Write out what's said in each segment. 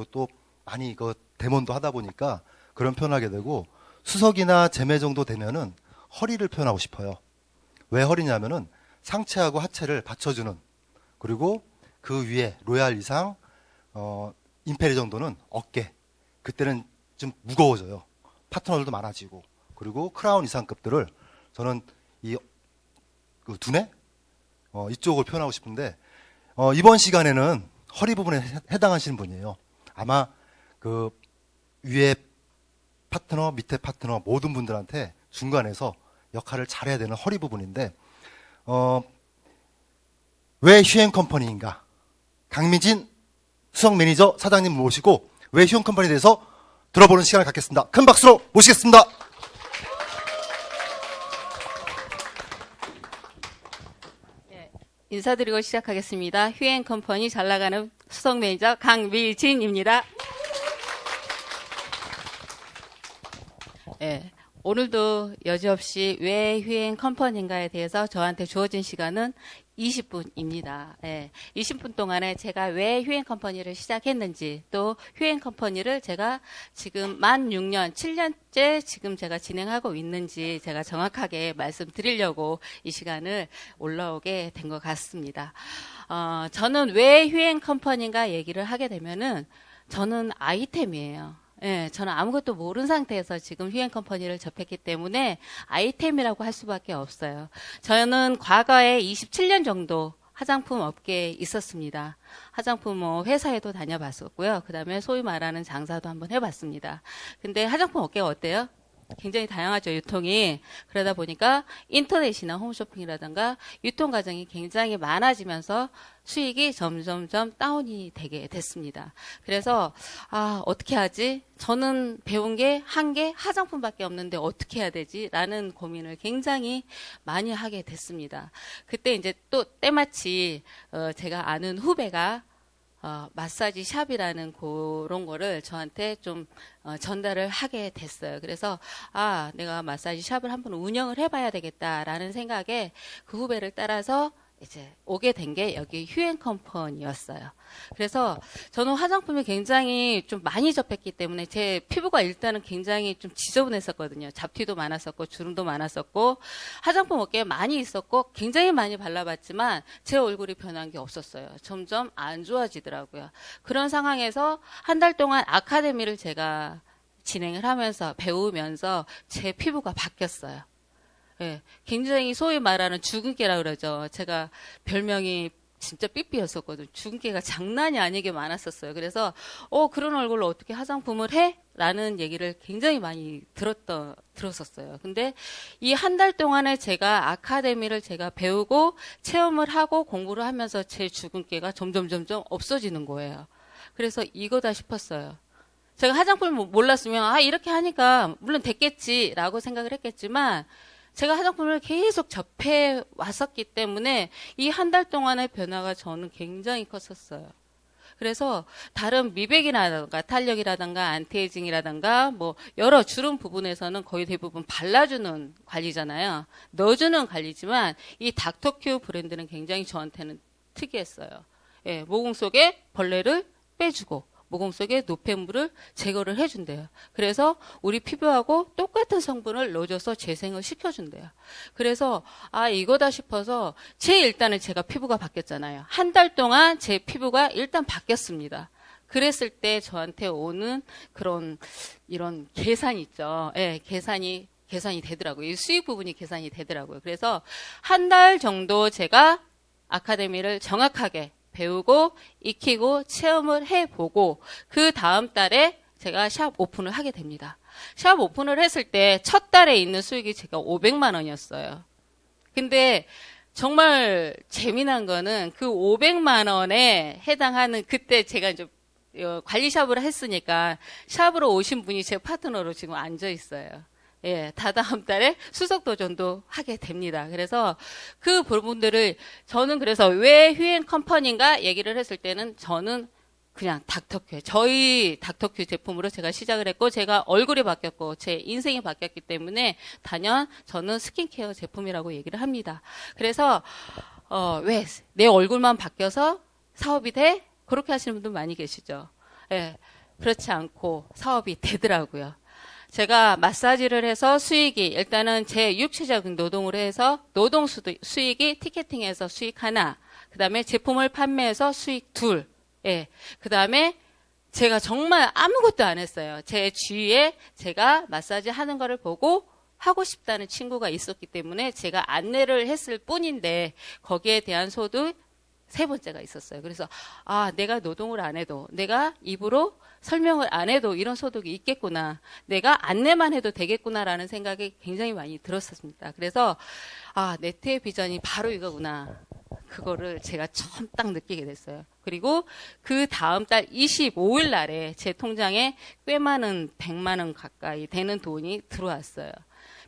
또 많이 이거 데몬도 하다 보니까 그런 표현하게 되고, 수석이나 재매 정도 되면은 허리를 표현하고 싶어요. 왜 허리냐면은 상체하고 하체를 받쳐주는, 그리고 그 위에 로얄 이상 임페리 정도는 어깨, 그때는 좀 무거워져요. 파트너들도 많아지고, 그리고 크라운 이상급들을 저는 그 두뇌 이쪽을 표현하고 싶은데, 이번 시간에는 허리 부분에 해당하시는 분이에요. 아마 그 위에 파트너, 밑에 파트너 모든 분들한테 중간에서 역할을 잘해야 되는 허리 부분인데, 왜 휴앤컴퍼니인가? 강미진 수석 매니저 사장님 모시고 왜 휴앤컴퍼니에 대해서 들어보는 시간을 갖겠습니다. 큰 박수로 모시겠습니다. 인사드리고 시작하겠습니다. 휴앤컴퍼니 잘나가는 수석 매니저 강미진입니다. 오늘도 여지없이 왜 휴앤컴퍼니인가에 대해서 저한테 주어진 시간은 20분입니다. 20분 동안에 제가 왜 휴앤컴퍼니를 시작했는지, 또 휴앤컴퍼니를 제가 지금 만 6년, 7년째 지금 제가 진행하고 있는지 제가 정확하게 말씀드리려고 이 시간을 올라오게 된 것 같습니다. 저는 왜 휴앤컴퍼니인가 얘기를 하게 되면은 저는 아이템이에요. 저는 아무것도 모르는 상태에서 지금 휴앤컴퍼니를 접했기 때문에 아이템이라고 할 수밖에 없어요. 저는 과거에 27년 정도 화장품 업계에 있었습니다. 화장품 회사에도 다녀봤었고요. 그 다음에 소위 말하는 장사도 한번 해봤습니다. 근데 화장품 업계가 어때요? 굉장히 다양하죠, 유통이. 그러다 보니까 인터넷이나 홈쇼핑이라든가 유통 과정이 굉장히 많아지면서 수익이 점점점 다운이 되게 됐습니다. 그래서 어떻게 하지? 저는 배운 게 한 개 화장품밖에 없는데 어떻게 해야 되지? 라는 고민을 굉장히 많이 하게 됐습니다. 그때 이제 또 때마치 제가 아는 후배가 마사지 샵이라는 그런 거를 저한테 좀 전달을 하게 됐어요. 그래서 내가 마사지 샵을 한번 운영을 해봐야 되겠다라는 생각에 그 후배를 따라서 이제 오게 된 게 여기 휴앤컴퍼니였어요. 그래서 저는 화장품을 굉장히 좀 많이 접했기 때문에 제 피부가 일단은 굉장히 좀 지저분했었거든요. 잡티도 많았었고 주름도 많았었고 화장품 업계에 많이 있었고 굉장히 많이 발라봤지만 제 얼굴이 변한 게 없었어요. 점점 안 좋아지더라고요. 그런 상황에서 한 달 동안 아카데미를 제가 진행을 하면서 배우면서 제 피부가 바뀌었어요. 굉장히 소위 말하는 주근깨라 그러죠. 제가 별명이 진짜 삐삐였었거든요. 주근깨가 장난이 아니게 많았었어요. 그래서 그런 얼굴로 어떻게 화장품을 해? 라는 얘기를 굉장히 많이 들었었어요. 근데 이 한 달 동안에 제가 아카데미를 제가 배우고 체험을 하고 공부를 하면서 제 주근깨가 점점 없어지는 거예요. 그래서 이거다 싶었어요. 제가 화장품을 몰랐으면 이렇게 하니까 물론 됐겠지라고 생각을 했겠지만 제가 화장품을 계속 접해 왔었기 때문에 이 한 달 동안의 변화가 저는 굉장히 컸었어요. 그래서 다른 미백이라든가 탄력이라든가 안티에이징이라든가 여러 주름 부분에서는 거의 대부분 발라주는 관리잖아요. 넣어주는 관리지만 이 닥터큐 브랜드는 굉장히 저한테는 특이했어요. 모공 속에 벌레를 빼주고 모공 속에 노폐물을 제거를 해준대요. 그래서 우리 피부하고 똑같은 성분을 넣어줘서 재생을 시켜준대요. 그래서 이거다 싶어서 일단은 제가 피부가 바뀌었잖아요. 한 달 동안 제 피부가 일단 바뀌었습니다. 그랬을 때 저한테 오는 이런 계산이 있죠. 계산이 되더라고요. 이 수익 부분이 계산이 되더라고요. 그래서 한 달 정도 제가 아카데미를 정확하게 배우고 익히고 체험을 해보고 그 다음 달에 제가 샵 오픈을 하게 됩니다. 샵 오픈을 했을 때 첫 달에 있는 수익이 제가 500만 원이었어요. 근데 정말 재미난 거는 그 500만 원에 해당하는 그때 제가 이제 관리샵을 했으니까 샵으로 오신 분이 제 파트너로 지금 앉아 있어요. 다다음 달에 수석 도전도 하게 됩니다. 그래서 그 부분들을 저는 그래서 왜 휴앤컴퍼니인가 얘기를 했을 때는 저는 그냥 닥터큐, 저희 닥터큐 제품으로 제가 시작을 했고 제가 얼굴이 바뀌었고 제 인생이 바뀌었기 때문에 단연 저는 스킨케어 제품이라고 얘기를 합니다. 그래서 왜 내 얼굴만 바뀌어서 사업이 돼? 그렇게 하시는 분들 많이 계시죠. 예, 그렇지 않고 사업이 되더라고요. 제가 마사지를 해서 수익이 일단은 제 육체적인 노동을 해서 노동 수익이 티켓팅에서 수익 하나, 그다음에 제품을 판매해서 수익 둘, 예, 그다음에 제가 정말 아무것도 안 했어요. 제 주위에 제가 마사지 하는 거를 보고 하고 싶다는 친구가 있었기 때문에 제가 안내를 했을 뿐인데 거기에 대한 소득 세 번째가 있었어요. 그래서 내가 노동을 안 해도, 내가 입으로 설명을 안 해도 이런 소득이 있겠구나, 내가 안내만 해도 되겠구나라는 생각이 굉장히 많이 들었습니다. 그래서 네트의 비전이 바로 이거구나, 그거를 제가 처음 딱 느끼게 됐어요. 그리고 그 다음 달 25일 날에 제 통장에 꽤 많은 100만 원 가까이 되는 돈이 들어왔어요.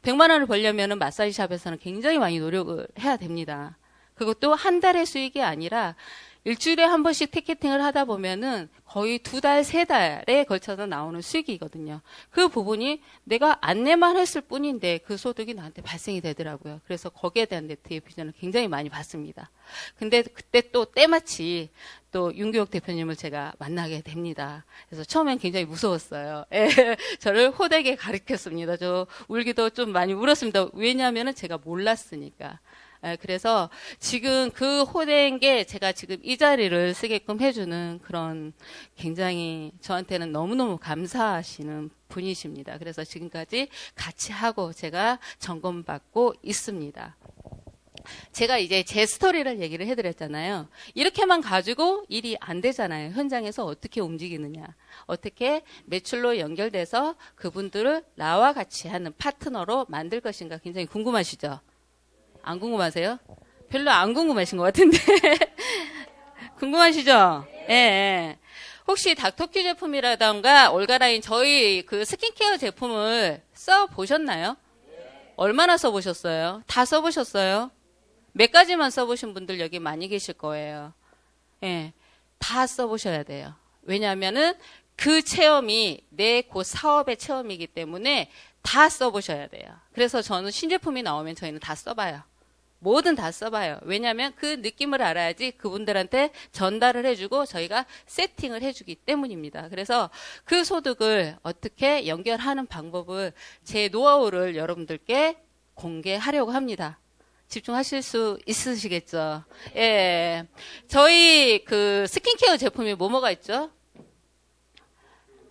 100만 원을 벌려면 마사지샵에서는 굉장히 많이 노력을 해야 됩니다. 그것도 한 달의 수익이 아니라 일주일에 한 번씩 티켓팅을 하다 보면은 거의 2달, 3달에 걸쳐서 나오는 수익이거든요. 그 부분이 내가 안내만 했을 뿐인데 그 소득이 나한테 발생이 되더라고요. 그래서 거기에 대한 네트의 비전을 굉장히 많이 봤습니다. 근데 그때 또 때마치 또 윤규옥 대표님을 제가 만나게 됩니다. 그래서 처음엔 굉장히 무서웠어요. 예, 저를 호되게 가르쳤습니다. 저 울기도 좀 많이 울었습니다. 왜냐하면은 제가 몰랐으니까. 그래서 지금 그 호된 게 제가 지금 이 자리를 쓰게끔 해주는 그런 굉장히 저한테는 너무너무 감사하시는 분이십니다. 그래서 지금까지 같이 하고 제가 점검받고 있습니다. 제가 이제 제 스토리를 얘기를 해드렸잖아요. 이렇게만 가지고 일이 안 되잖아요. 현장에서 어떻게 움직이느냐, 어떻게 매출로 연결돼서 그분들을 나와 같이 하는 파트너로 만들 것인가 굉장히 궁금하시죠? 안 궁금하세요? 별로 안 궁금하신 것 같은데. 궁금하시죠? 예, 예. 혹시 닥터큐 제품이라던가 올가라인 저희 그 스킨케어 제품을 써보셨나요? 얼마나 써보셨어요? 다 써보셨어요? 몇 가지만 써보신 분들 여기 많이 계실 거예요. 예, 다 써보셔야 돼요. 왜냐하면은 그 체험이 내 그 사업의 체험이기 때문에 다 써보셔야 돼요. 그래서 저는 신제품이 나오면 저희는 다 써봐요. 뭐든 다 써봐요. 왜냐하면 그 느낌을 알아야지 그분들한테 전달을 해주고 저희가 세팅을 해주기 때문입니다. 그래서 그 소득을 어떻게 연결하는 방법을, 제 노하우를 여러분들께 공개하려고 합니다. 집중하실 수 있으시겠죠? 예. 저희 그 스킨케어 제품이 뭐가 있죠?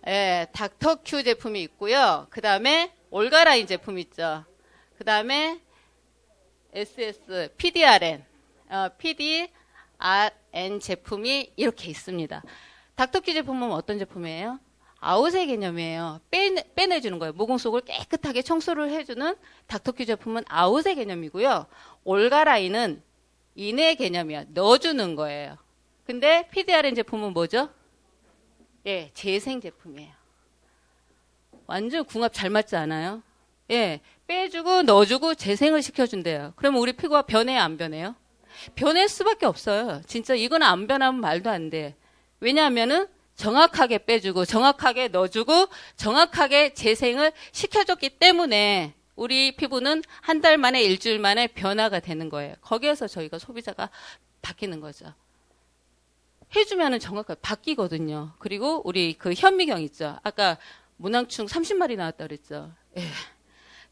예, 닥터큐 제품이 있고요. 그 다음에 올가라인 제품 있죠. 그 다음에 SS, PDRN, PDRN 제품이 이렇게 있습니다. 닥터큐 제품은 어떤 제품이에요? 아웃의 개념이에요. 빼내주는 거예요. 모공 속을 깨끗하게 청소를 해주는 닥터큐 제품은 아웃의 개념이고요. 올가라인은 인의 개념이야. 넣어주는 거예요. 근데 PDRN 제품은 뭐죠? 예, 재생 제품이에요. 완전 궁합 잘 맞지 않아요? 예, 빼주고 넣어주고 재생을 시켜준대요. 그러면 우리 피부가 변해요, 안 변해요? 변할 수밖에 없어요. 진짜 이건 안 변하면 말도 안 돼. 왜냐하면은 정확하게 빼주고 정확하게 넣어주고 정확하게 재생을 시켜줬기 때문에 우리 피부는 한 달 만에 일주일 만에 변화가 되는 거예요. 거기에서 저희가 소비자가 바뀌는 거죠. 해주면은 정확하게 바뀌거든요. 그리고 우리 그 현미경 있죠. 아까 문항충 30마리 나왔다 그랬죠. 예.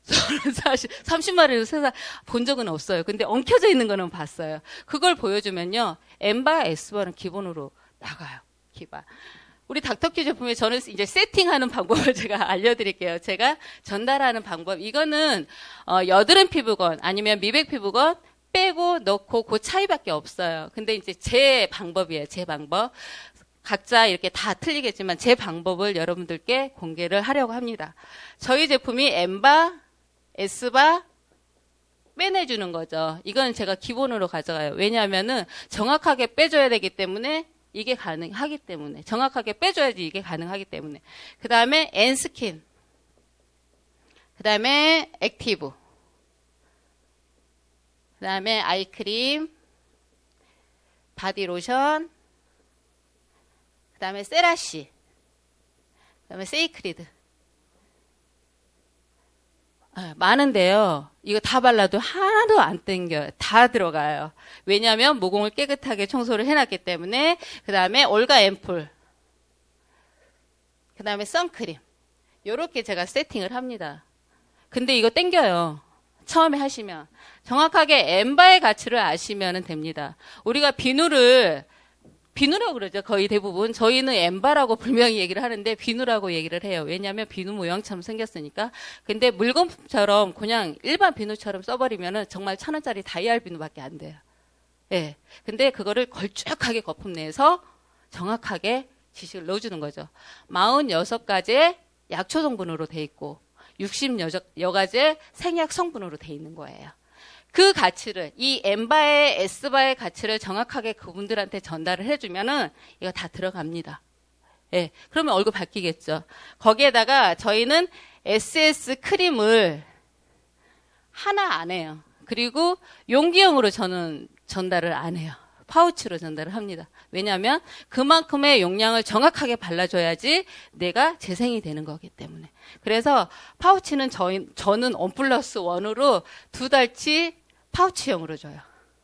저는 사실 30마리를 세상 본 적은 없어요. 근데 엉켜져 있는 거는 봤어요. 그걸 보여주면요. M바, S바는 기본으로 나가요. 기반. 우리 닥터큐 제품에 저는 이제 세팅하는 방법을 제가 알려드릴게요. 제가 전달하는 방법. 이거는 여드름 피부건 아니면 미백 피부건 빼고 넣고 그 차이밖에 없어요. 근데 이제 제 방법이에요. 제 방법. 각자 이렇게 다 틀리겠지만 제 방법을 여러분들께 공개를 하려고 합니다. 저희 제품이 M바, S바 빼내주는 거죠. 이건 제가 기본으로 가져가요. 왜냐하면은 정확하게 빼줘야 되기 때문에 이게 가능하기 때문에, 정확하게 빼줘야지 이게 가능하기 때문에. 그 다음에 N스킨, 그 다음에 액티브, 그 다음에 아이크림, 바디로션, 그 다음에 세라씨, 그 다음에 세이크리드. 많은데요. 이거 다 발라도 하나도 안 땡겨요. 다 들어가요. 왜냐하면 모공을 깨끗하게 청소를 해놨기 때문에. 그 다음에 올가 앰플, 그 다음에 선크림. 요렇게 제가 세팅을 합니다. 근데 이거 땡겨요. 처음에 하시면. 정확하게 엠바의 가치를 아시면 됩니다. 우리가 비누라고 그러죠. 거의 대부분. 저희는 엠바라고 분명히 얘기를 하는데 비누라고 얘기를 해요. 왜냐하면 비누 모양처럼 생겼으니까. 근데 물건처럼 그냥 일반 비누처럼 써버리면은 정말 1,000원짜리 다이얼 비누밖에 안 돼요. 예. 근데 그거를 걸쭉하게 거품 내서 정확하게 지식을 넣어주는 거죠. 46가지의 약초 성분으로 돼 있고 60여가지의 생약 성분으로 돼 있는 거예요. 그 가치를, 이 M바의 S바의 가치를 정확하게 그분들한테 전달을 해주면은 이거 다 들어갑니다. 예. 그러면 얼굴 바뀌겠죠. 거기에다가 저희는 SS 크림을 하나 안 해요. 그리고 용기형으로 저는 전달을 안 해요. 파우치로 전달을 합니다. 왜냐하면 그만큼의 용량을 정확하게 발라줘야지 내가 재생이 되는 거기 때문에. 그래서 파우치는 저는 1+1으로 2달치 파우치형으로 줘요.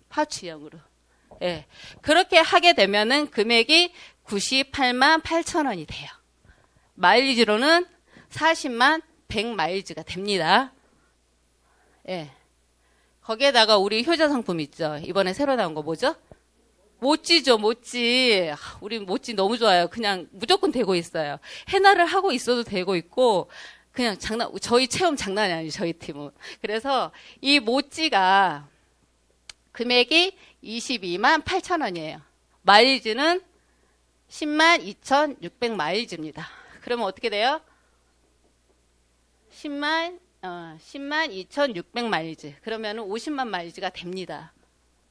파우치형으로. 예. 그렇게 하게 되면은 금액이 98만 8천 원이 돼요. 마일리지로는 40만 100마일즈가 됩니다. 예. 거기에다가 우리 효자 상품 있죠. 이번에 새로 나온 거 뭐죠? 모찌죠, 모찌. 우리 모찌 너무 좋아요. 그냥 무조건 되고 있어요. 해나를 하고 있어도 되고 있고, 그냥 저희 체험 장난이 아니에요, 저희 팀은. 그래서 이 모찌가 금액이 22만 8천 원이에요. 마일즈는 10만 2,600 마일즈입니다. 그러면 어떻게 돼요? 10만 2,600 마일즈. 그러면 50만 마일즈가 됩니다.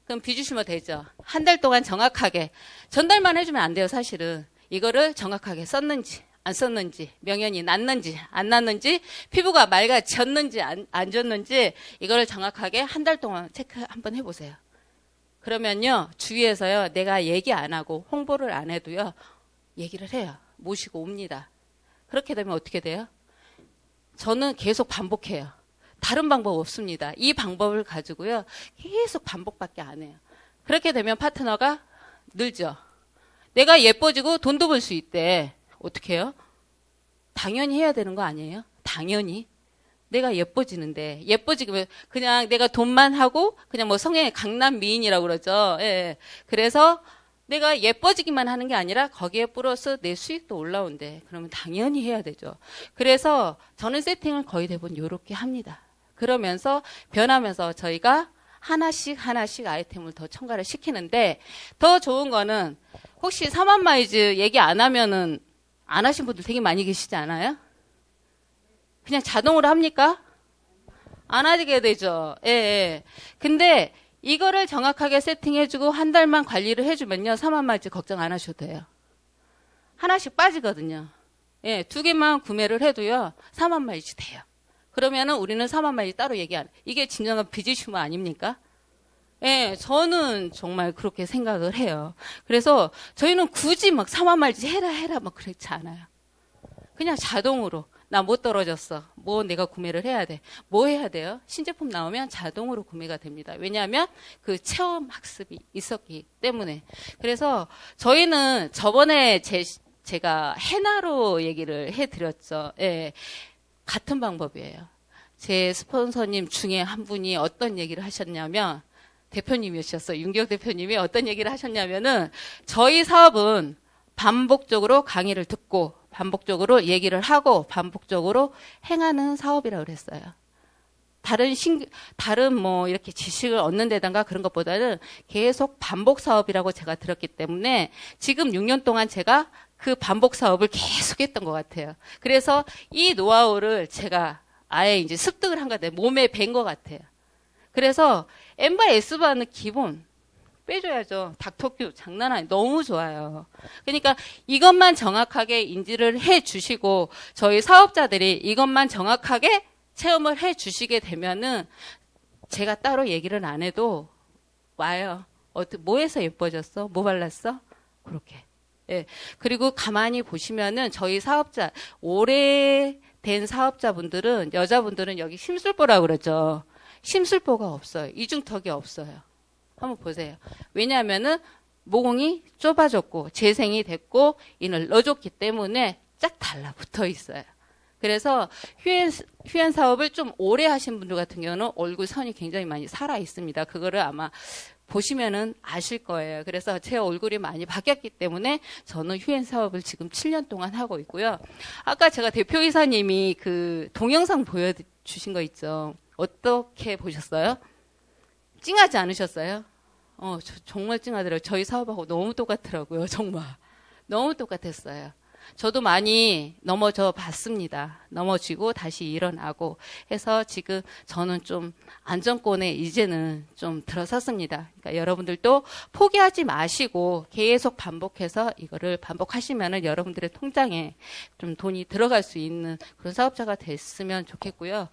그럼 비주시면 되죠. 한 달 동안 정확하게 전달만 해주면 안 돼요, 사실은. 이거를 정확하게 썼는지 안 썼는지, 명현이 났는지 안 났는지, 피부가 맑아졌는지 안 졌는지 이거를 정확하게 한 달 동안 체크 한번 해보세요. 그러면요, 주위에서요, 내가 얘기 안 하고 홍보를 안 해도요, 얘기를 해요. 모시고 옵니다. 그렇게 되면 어떻게 돼요? 저는 계속 반복해요. 다른 방법 없습니다. 이 방법을 가지고요, 계속 반복밖에 안 해요. 그렇게 되면 파트너가 늘죠. 내가 예뻐지고 돈도 벌 수 있대. 어떻게 해요? 당연히 해야 되는 거 아니에요? 당연히. 내가 예뻐지는데, 예뻐지면 그냥 내가 돈만 하고, 그냥 뭐 성형의 강남 미인이라고 그러죠. 예. 그래서 내가 예뻐지기만 하는 게 아니라 거기에 플러스 내 수익도 올라온대. 그러면 당연히 해야 되죠. 그래서 저는 세팅을 거의 대부분 이렇게 합니다. 그러면서 변하면서 저희가 하나씩 아이템을 더 첨가를 시키는데, 더 좋은 거는 혹시 3만 마일즈 얘기 안 하면은 안 하신 분들 되게 많이 계시지 않아요? 그냥 자동으로 합니까? 안 하게 되죠. 예, 예. 근데 이거를 정확하게 세팅해주고 한 달만 관리를 해주면요, 3만 마일즈 걱정 안 하셔도 돼요. 하나씩 빠지거든요. 예, 2개만 구매를 해도요, 4만 마일즈 돼요. 그러면은 우리는 4만 마일즈 따로 얘기 안 해요. 이게 진정한 비즈슈머 아닙니까? 예, 저는 정말 그렇게 생각을 해요. 그래서 저희는 굳이 막 4만 마일즈 해라 막 그렇지 않아요. 그냥 자동으로 나 못 떨어졌어. 뭐 내가 구매를 해야 돼. 뭐 해야 돼요? 신제품 나오면 자동으로 구매가 됩니다. 왜냐하면 그 체험 학습이 있었기 때문에. 그래서 저희는 저번에 제가 해나로 얘기를 해드렸죠. 예, 같은 방법이에요. 제 스폰서님 중에 한 분이 어떤 얘기를 하셨냐면, 대표님이셨어요. 윤기혁 대표님이 어떤 얘기를 하셨냐면은, 저희 사업은 반복적으로 강의를 듣고 반복적으로 얘기를 하고 반복적으로 행하는 사업이라고 그랬어요. 다른 뭐 이렇게 지식을 얻는 데다가 그런 것보다는 계속 반복 사업이라고 제가 들었기 때문에 지금 6년 동안 제가 그 반복 사업을 계속 했던 것 같아요. 그래서 이 노하우를 제가 아예 이제 습득을 한 것 같아요. 몸에 밴 것 같아요. 그래서 M바 S바는 기본 빼줘야죠. 닥터큐 장난 아니에요. 너무 좋아요. 그러니까 이것만 정확하게 인지를 해 주시고 저희 사업자들이 이것만 정확하게 체험을 해 주시게 되면은 제가 따로 얘기를 안 해도 와요. 뭐 해서 예뻐졌어? 뭐 발랐어? 그렇게. 예. 그리고 가만히 보시면은 저희 사업자, 오래된 사업자분들은, 여자분들은 여기 심술보라고 그러죠. 심술보가 없어요. 이중턱이 없어요. 한번 보세요. 왜냐하면은 모공이 좁아졌고 재생이 됐고 인을 넣어줬기 때문에 쫙 달라붙어 있어요. 그래서 휴엔 사업을 좀 오래 하신 분들 같은 경우는 얼굴 선이 굉장히 많이 살아 있습니다. 그거를 아마 보시면은 아실 거예요. 그래서 제 얼굴이 많이 바뀌었기 때문에 저는 휴엔 사업을 지금 7년 동안 하고 있고요. 아까 제가 대표이사님이 그 동영상 보여주신 거 있죠. 어떻게 보셨어요? 찡하지 않으셨어요? 정말 찡하더라고요. 저희 사업하고 너무 똑같더라고요. 정말. 너무 똑같았어요. 저도 많이 넘어져 봤습니다. 넘어지고 다시 일어나고 해서 지금 저는 좀 안정권에 이제는 좀 들어섰습니다. 그러니까 여러분들도 포기하지 마시고 계속 반복해서 이거를 반복하시면은 여러분들의 통장에 좀 돈이 들어갈 수 있는 그런 사업자가 됐으면 좋겠고요.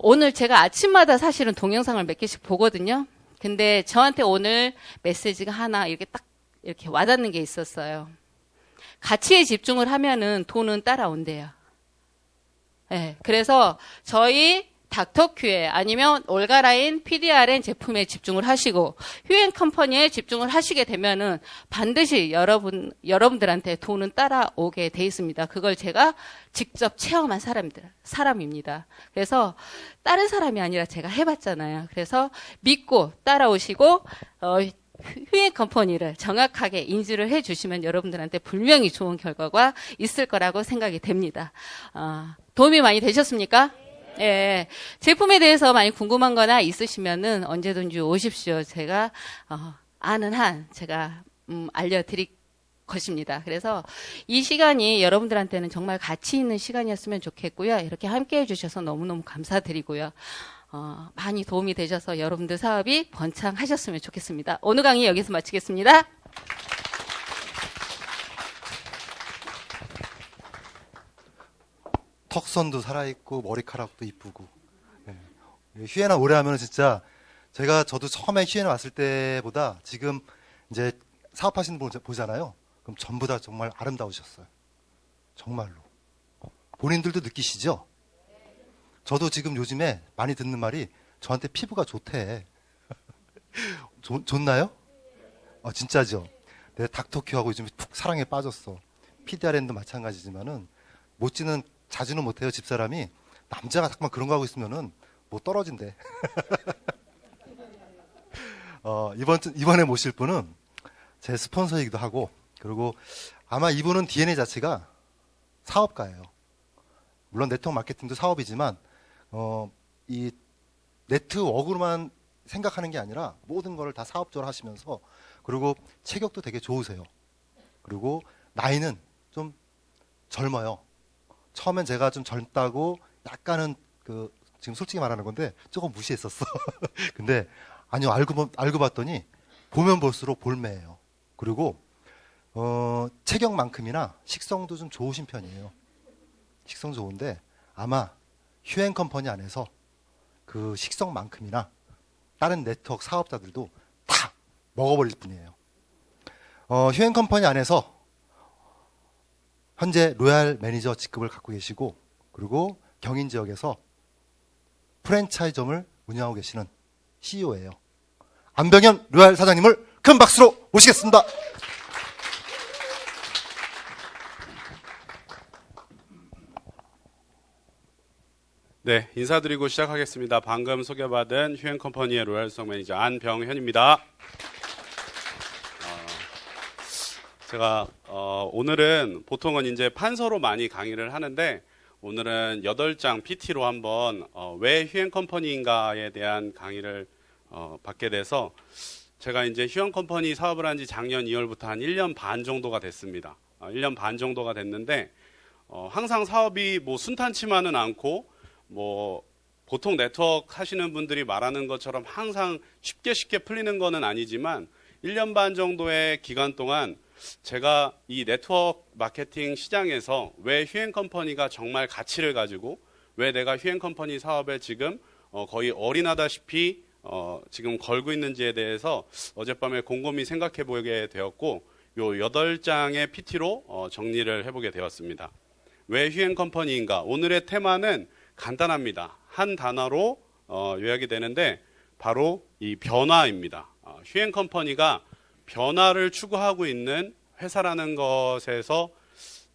오늘 제가 아침마다 사실은 동영상을 몇 개씩 보거든요. 근데 저한테 오늘 메시지가 하나 이렇게 딱 이렇게 와닿는 게 있었어요. 가치에 집중을 하면은 돈은 따라온대요. 네, 그래서 저희 닥터큐에 아니면 올가라인 PDRN 제품에 집중을 하시고 휴엔 컴퍼니에 집중을 하시게 되면은 반드시 여러분들한테 돈은 따라오게 돼 있습니다. 그걸 제가 직접 체험한 사람입니다. 그래서 다른 사람이 아니라 제가 해봤잖아요. 그래서 믿고 따라오시고 휴엔 컴퍼니를 정확하게 인지를 해주시면 여러분들한테 분명히 좋은 결과가 있을 거라고 생각이 됩니다. 도움이 많이 되셨습니까? 예. 제품에 대해서 많이 궁금한 거나 있으시면은 언제든지 오십시오. 제가, 아는 한 제가, 알려드릴 것입니다. 그래서 이 시간이 여러분들한테는 정말 가치 있는 시간이었으면 좋겠고요. 이렇게 함께 해주셔서 너무너무 감사드리고요. 많이 도움이 되셔서 여러분들 사업이 번창하셨으면 좋겠습니다. 오늘 강의 여기서 마치겠습니다. 턱선도 살아있고 머리카락도 이쁘고. 네. 휴에나 오래 하면 진짜 저도 처음에 휴에나 왔을 때보다 지금 이제 사업하시는 분 보잖아요. 그럼 전부 다 정말 아름다우셨어요. 정말로. 본인들도 느끼시죠? 저도 지금 요즘에 많이 듣는 말이 저한테 피부가 좋대. 좋나요? 진짜죠? 내가 닥터큐하고 요즘 푹 사랑에 빠졌어. PDRN도 마찬가지지만은 못지는 자주는 못해요. 집사람이 남자가 자꾸만 그런 거 하고 있으면은 뭐 떨어진대. 이번에 모실 분은 제 스폰서이기도 하고, 그리고 아마 이분은 DNA 자체가 사업가예요. 물론 네트워크 마케팅도 사업이지만 이 네트워크로만 생각하는 게 아니라 모든 걸 다 사업적으로 하시면서, 그리고 체격도 되게 좋으세요. 그리고 나이는 좀 젊어요. 처음엔 제가 좀 젊다고 약간은 지금 솔직히 말하는 건데 조금 무시했었어. 근데 아니요, 알고 봤더니 보면 볼수록 볼매예요. 그리고 체격만큼이나 식성도 좀 좋으신 편이에요. 식성 좋은데 아마 휴엔 컴퍼니 안에서 그 식성만큼이나 다른 네트워크 사업자들도 다 먹어버릴 뿐이에요. 휴엔 컴퍼니 안에서 현재 로얄 매니저 직급을 갖고 계시고, 그리고 경인 지역에서 프랜차이즈점을 운영하고 계시는 CEO예요. 안병현 로얄 사장님을 큰 박수로 모시겠습니다. 네, 인사드리고 시작하겠습니다. 방금 소개받은 휴엔컴퍼니의 로얄성 매니저 안병현입니다. 제가 오늘은 보통은 이제 판서로 많이 강의를 하는데, 오늘은 8장 PT로 한번 왜 휴엔컴퍼니인가에 대한 강의를 받게 돼서, 제가 이제 휴엔컴퍼니 사업을 한 지 작년 2월부터 한 1년 반 정도가 됐습니다. 1년 반 정도가 됐는데, 항상 사업이 뭐 순탄치만은 않고, 뭐 보통 네트워크 하시는 분들이 말하는 것처럼 항상 쉽게 풀리는 거는 아니지만 1년 반 정도의 기간 동안 제가 이 네트워크 마케팅 시장에서 왜 휴엔컴퍼니가 정말 가치를 가지고, 왜 내가 휴엔컴퍼니 사업에 지금 거의 어린하다시피 지금 걸고 있는지에 대해서 어젯밤에 곰곰이 생각해 보게 되었고, 요 8장의 PT로 정리를 해보게 되었습니다. 왜 휴엔컴퍼니인가? 오늘의 테마는 간단합니다. 한 단어로 요약이 되는데 바로 이 변화입니다. 휴엔컴퍼니가 변화를 추구하고 있는 회사라는 것에서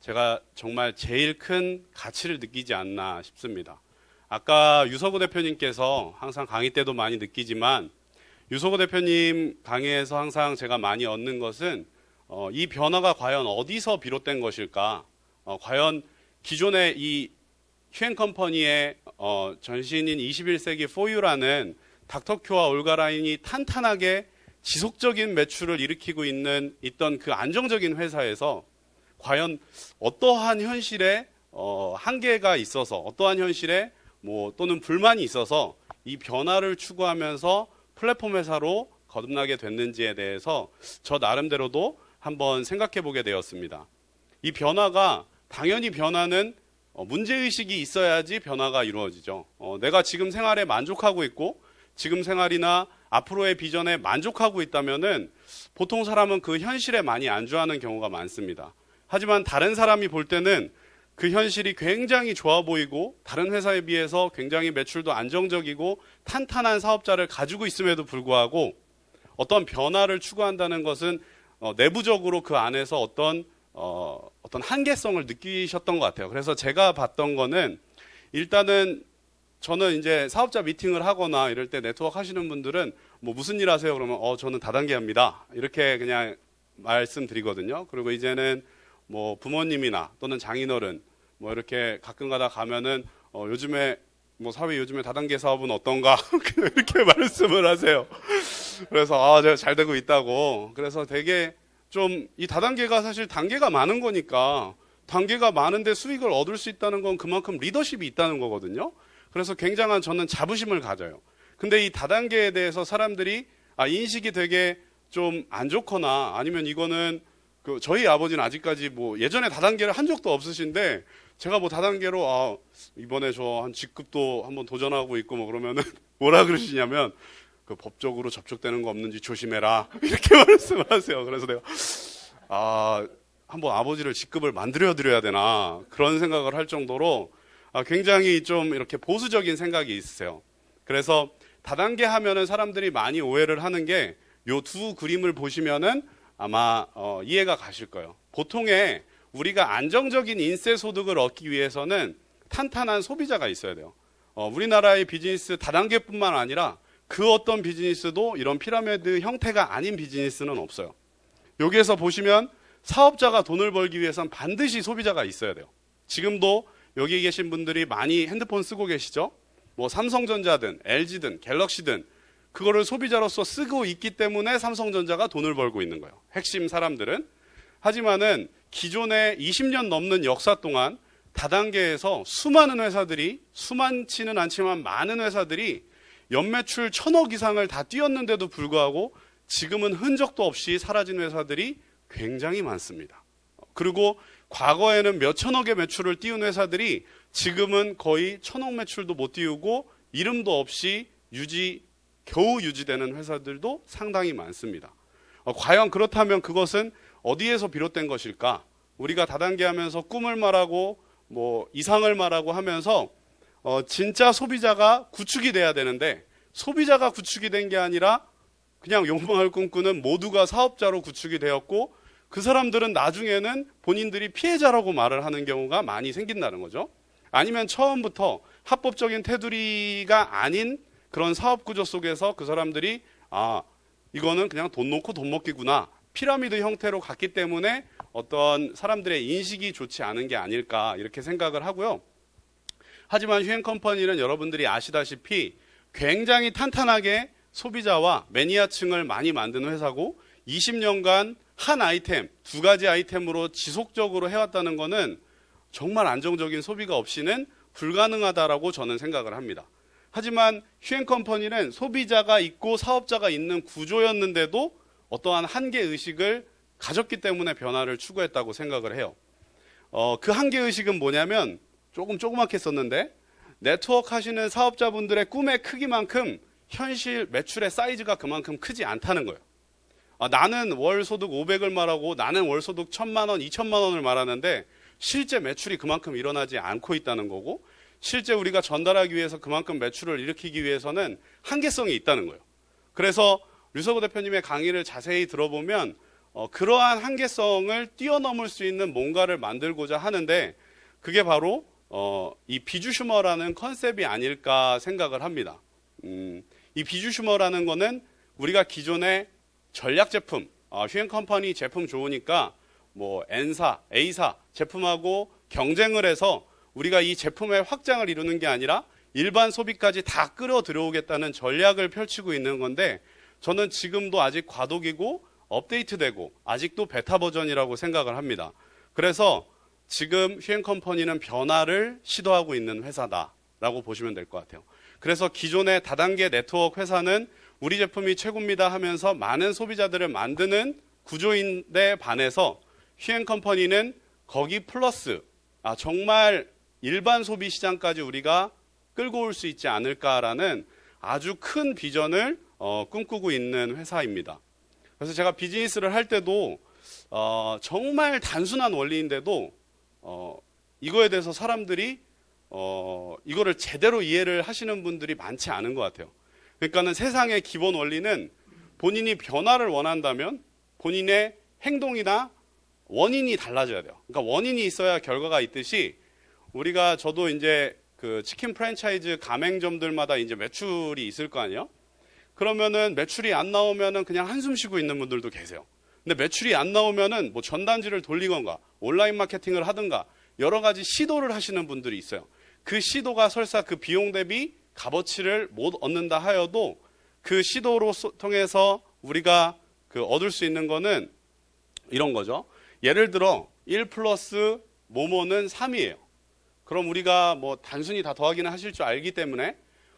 제가 정말 제일 큰 가치를 느끼지 않나 싶습니다. 아까 유서구 대표님께서 항상 강의 때도 많이 느끼지만 유서구 대표님 강의에서 항상 제가 많이 얻는 것은 이 변화가 과연 어디서 비롯된 것일까? 과연 기존의 이 휴행컴퍼니의 전신인 21세기 4U라는 닥터큐와 올가라인이 탄탄하게 지속적인 매출을 일으키고 있던 그 안정적인 회사에서 과연 어떠한 현실에 한계가 있어서 어떠한 현실에 또는 불만이 있어서 이 변화를 추구하면서 플랫폼 회사로 거듭나게 됐는지에 대해서 저 나름대로도 한번 생각해 보게 되었습니다. 이 변화가 당연히 변화는 문제의식이 있어야지 변화가 이루어지죠. 내가 지금 생활에 만족하고 있고 지금 생활이나 앞으로의 비전에 만족하고 있다면은 보통 사람은 그 현실에 많이 안주하는 경우가 많습니다. 하지만 다른 사람이 볼 때는 그 현실이 굉장히 좋아 보이고 다른 회사에 비해서 굉장히 매출도 안정적이고 탄탄한 사업자를 가지고 있음에도 불구하고 어떤 변화를 추구한다는 것은 내부적으로 그 안에서 어떤 한계성을 느끼셨던 것 같아요. 그래서 제가 봤던 거는 일단은 저는 이제 사업자 미팅을 하거나 이럴 때 네트워크 하시는 분들은 무슨 일 하세요? 그러면 저는 다단계 합니다. 이렇게 그냥 말씀드리거든요. 그리고 이제는 부모님이나 또는 장인어른 이렇게 가끔가다 가면은 요즘에 사회 요즘에 다단계 사업은 어떤가 이렇게 말씀을 하세요. 그래서 제가 잘 되고 있다고. 그래서 되게 좀 이 다단계가 사실 단계가 많은 거니까 단계가 많은데 수익을 얻을 수 있다는 건 그만큼 리더십이 있다는 거거든요. 그래서 굉장한 저는 자부심을 가져요. 근데 이 다단계에 대해서 사람들이 인식이 되게 좀 안 좋거나 아니면 이거는 저희 아버지는 아직까지 예전에 다단계를 한 적도 없으신데 제가 다단계로 이번에 저 한 직급도 한번 도전하고 있고 그러면은 뭐라 그러시냐면 법적으로 접촉되는 거 없는지 조심해라 이렇게 말씀을 하세요. 그래서 내가 한번 아버지를 직급을 만들어 드려야 되나 그런 생각을 할 정도로 굉장히 좀 이렇게 보수적인 생각이 있으세요. 그래서 다단계 하면은 사람들이 많이 오해를 하는 게 요 두 그림을 보시면은 아마 이해가 가실 거예요. 보통에 우리가 안정적인 인세 소득을 얻기 위해서는 탄탄한 소비자가 있어야 돼요. 우리나라의 비즈니스 다단계뿐만 아니라 그 어떤 비즈니스도 이런 피라미드 형태가 아닌 비즈니스는 없어요. 여기에서 보시면 사업자가 돈을 벌기 위해서는 반드시 소비자가 있어야 돼요. 지금도 여기 계신 분들이 많이 핸드폰 쓰고 계시죠? 삼성전자든 LG든 갤럭시든 그거를 소비자로서 쓰고 있기 때문에 삼성전자가 돈을 벌고 있는 거예요. 핵심 사람들은. 하지만은 기존의 20년 넘는 역사 동안 다단계에서 수많은 회사들이 수많지는 않지만 많은 회사들이 연매출 1,000억 이상을 다 뛰었는데도 불구하고 지금은 흔적도 없이 사라진 회사들이 굉장히 많습니다. 그리고 과거에는 몇 천억의 매출을 띄운 회사들이 지금은 거의 1,000억 매출도 못 띄우고 이름도 없이 겨우 유지되는 회사들도 상당히 많습니다. 과연 그렇다면 그것은 어디에서 비롯된 것일까? 우리가 다단계 하면서 꿈을 말하고 이상을 말하고 하면서 진짜 소비자가 구축이 돼야 되는데 소비자가 구축이 된 게 아니라 그냥 욕망을 꿈꾸는 모두가 사업자로 구축이 되었고 그 사람들은 나중에는 본인들이 피해자라고 말을 하는 경우가 많이 생긴다는 거죠. 아니면 처음부터 합법적인 테두리가 아닌 그런 사업 구조 속에서 그 사람들이 이거는 그냥 돈 놓고 돈 먹기구나. 피라미드 형태로 갔기 때문에 어떤 사람들의 인식이 좋지 않은 게 아닐까 이렇게 생각을 하고요. 하지만 휴행컴퍼니는 여러분들이 아시다시피 굉장히 탄탄하게 소비자와 매니아층을 많이 만드는 회사고 20년간 한 아이템, 두 가지 아이템으로 지속적으로 해왔다는 것은 정말 안정적인 소비가 없이는 불가능하다라고 저는 생각을 합니다. 하지만 휴행컴퍼니는 소비자가 있고 사업자가 있는 구조였는데도 어떠한 한계의식을 가졌기 때문에 변화를 추구했다고 생각을 해요. 그 한계의식은 뭐냐면 조그맣게 썼는데 네트워크 하시는 사업자분들의 꿈의 크기만큼 현실 매출의 사이즈가 그만큼 크지 않다는 거예요. 나는 월 소득 500을 말하고 나는 월 소득 1,000만 원, 2,000만 원을 말하는데 실제 매출이 그만큼 일어나지 않고 있다는 거고 실제 우리가 전달하기 위해서 그만큼 매출을 일으키기 위해서는 한계성이 있다는 거예요. 그래서 류서구 대표님의 강의를 자세히 들어보면 그러한 한계성을 뛰어넘을 수 있는 뭔가를 만들고자 하는데 그게 바로 이 비주슈머라는 컨셉이 아닐까 생각을 합니다. 이 비주슈머라는 거는 우리가 기존의 전략 제품, 휴행 컴퍼니 제품 좋으니까 뭐 N사, A사 제품하고 경쟁을 해서 우리가 이 제품의 확장을 이루는 게 아니라 일반 소비까지 다 끌어 들여오겠다는 전략을 펼치고 있는 건데 저는 지금도 아직 과도기고 업데이트되고 아직도 베타 버전이라고 생각을 합니다. 그래서 지금 휴행 컴퍼니는 변화를 시도하고 있는 회사다라고 보시면 될 것 같아요. 그래서 기존의 다단계 네트워크 회사는 우리 제품이 최고입니다 하면서 많은 소비자들을 만드는 구조인데 반해서 휴행 컴퍼니는 거기 플러스 정말 일반 소비 시장까지 우리가 끌고 올 수 있지 않을까라는 아주 큰 비전을 꿈꾸고 있는 회사입니다. 그래서 제가 비즈니스를 할 때도 정말 단순한 원리인데도 이거에 대해서 사람들이 이거를 제대로 이해를 하시는 분들이 많지 않은 것 같아요. 그러니까는 세상의 기본 원리는 본인이 변화를 원한다면 본인의 행동이나 원인이 달라져야 돼요. 그러니까 원인이 있어야 결과가 있듯이 우리가 저도 이제 그 치킨 프랜차이즈 가맹점들마다 이제 매출이 있을 거 아니에요? 그러면은 매출이 안 나오면은 그냥 한숨 쉬고 있는 분들도 계세요. 근데 매출이 안 나오면은 뭐 전단지를 돌리건가 온라인 마케팅을 하든가 여러 가지 시도를 하시는 분들이 있어요. 그 시도가 설사 그 비용 대비 값어치를 못 얻는다 하여도 그 시도로 통해서 우리가 그 얻을 수 있는 거는 이런 거죠. 예를 들어 1 플러스 뭐뭐는 3이에요. 그럼 우리가 뭐 단순히 다 더하기는 하실 줄 알기 때문에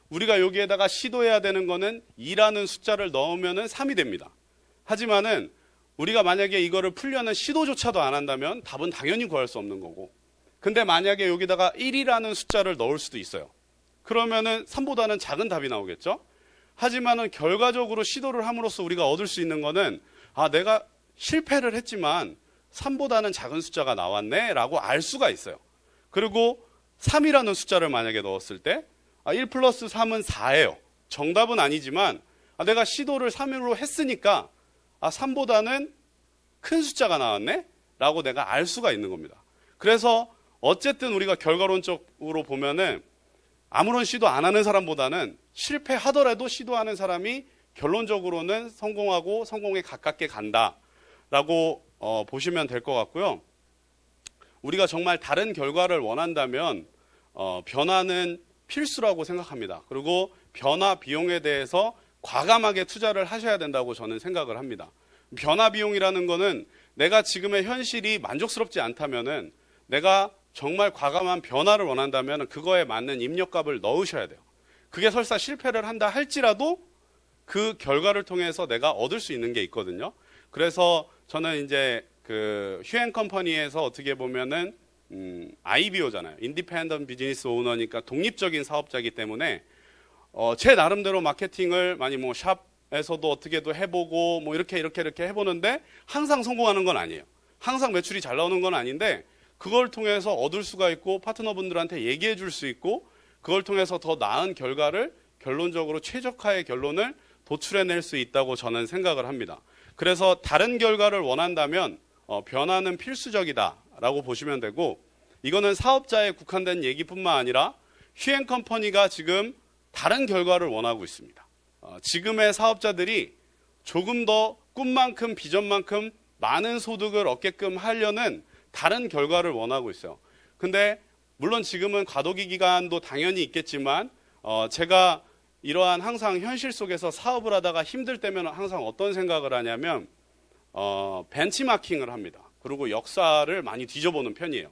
우리가 여기에다가 시도해야 되는 거는 2라는 숫자를 넣으면은 3이 됩니다. 하지만은 우리가 만약에 이거를 풀려는 시도조차도 안 한다면 답은 당연히 구할 수 없는 거고. 근데 만약에 여기다가 1이라는 숫자를 넣을 수도 있어요. 그러면은 3보다는 작은 답이 나오겠죠? 하지만은 결과적으로 시도를 함으로써 우리가 얻을 수 있는 거는 내가 실패를 했지만 3보다는 작은 숫자가 나왔네 라고 알 수가 있어요. 그리고 3이라는 숫자를 만약에 넣었을 때 1 플러스 3은 4예요. 정답은 아니지만 내가 시도를 3으로 했으니까 3보다는 큰 숫자가 나왔네 라고 내가 알 수가 있는 겁니다. 그래서 어쨌든 우리가 결과론적으로 보면은 아무런 시도 안 하는 사람보다는 실패하더라도 시도하는 사람이 결론적으로는 성공하고 성공에 가깝게 간다라고 보시면 될 것 같고요. 우리가 정말 다른 결과를 원한다면 변화는 필수라고 생각합니다. 그리고 변화 비용에 대해서 과감하게 투자를 하셔야 된다고 저는 생각을 합니다. 변화 비용이라는 거는 내가 지금의 현실이 만족스럽지 않다면은 내가 정말 과감한 변화를 원한다면 그거에 맞는 입력값을 넣으셔야 돼요. 그게 설사 실패를 한다 할지라도 그 결과를 통해서 내가 얻을 수 있는 게 있거든요. 그래서 저는 이제 그 휴행 컴퍼니에서 어떻게 보면은 IBO잖아요. 인디펜던트 비즈니스 오너니까 독립적인 사업자이기 때문에 제 나름대로 마케팅을 많이 뭐 샵에서도 어떻게도 해보고 뭐 이렇게 해보는데 항상 성공하는 건 아니에요. 항상 매출이 잘 나오는 건 아닌데 그걸 통해서 얻을 수가 있고 파트너분들한테 얘기해 줄 수 있고 그걸 통해서 더 나은 결과를 결론적으로 최적화의 결론을 도출해낼 수 있다고 저는 생각을 합니다. 그래서 다른 결과를 원한다면 변화는 필수적이다라고 보시면 되고 이거는 사업자에 국한된 얘기뿐만 아니라 휴행 컴퍼니가 지금 다른 결과를 원하고 있습니다. 지금의 사업자들이 조금 더 꿈만큼 비전만큼 많은 소득을 얻게끔 하려는 다른 결과를 원하고 있어요. 근데 물론 지금은 과도기 기간도 당연히 있겠지만 제가 이러한 항상 현실 속에서 사업을 하다가 힘들 때면 항상 어떤 생각을 하냐면 벤치마킹을 합니다. 그리고 역사를 많이 뒤져보는 편이에요.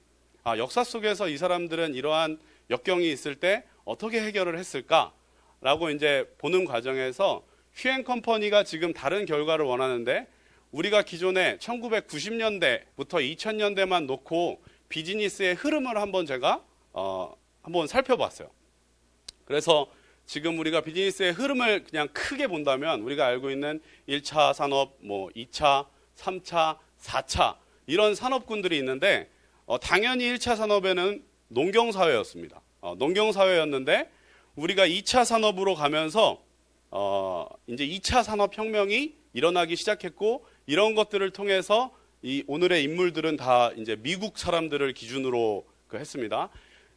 역사 속에서 이 사람들은 이러한 역경이 있을 때 어떻게 해결을 했을까라고 이제 보는 과정에서 휴행 컴퍼니가 지금 다른 결과를 원하는데 우리가 기존에 1990년대부터 2000년대만 놓고 비즈니스의 흐름을 한번 제가 한번 살펴봤어요. 그래서 지금 우리가 비즈니스의 흐름을 그냥 크게 본다면 우리가 알고 있는 1차 산업, 뭐 2차, 3차, 4차 이런 산업군들이 있는데 당연히 1차 산업에는 농경사회였습니다. 농경사회였는데 우리가 2차 산업으로 가면서 이제 2차 산업혁명이 일어나기 시작했고 이런 것들을 통해서 이 오늘의 인물들은 다 이제 미국 사람들을 기준으로 했습니다.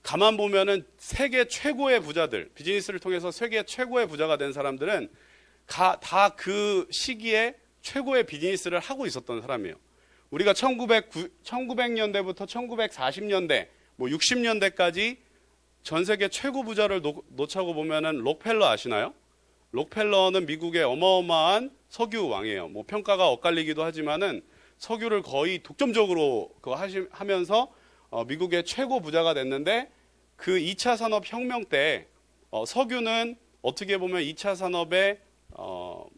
가만 보면은 세계 최고의 부자들, 비즈니스를 통해서 세계 최고의 부자가 된 사람들은 다 그 시기에 최고의 비즈니스를 하고 있었던 사람이에요. 우리가 1900년대부터 1940년대, 뭐 60년대까지 전 세계 최고 부자를 놓자고 보면은 록펠러 아시나요? 록펠러는 미국의 어마어마한 석유 왕이에요. 뭐 평가가 엇갈리기도 하지만은 석유를 거의 독점적으로 하면서 미국의 최고 부자가 됐는데 그 2차 산업혁명 때 석유는 어떻게 보면 2차 산업의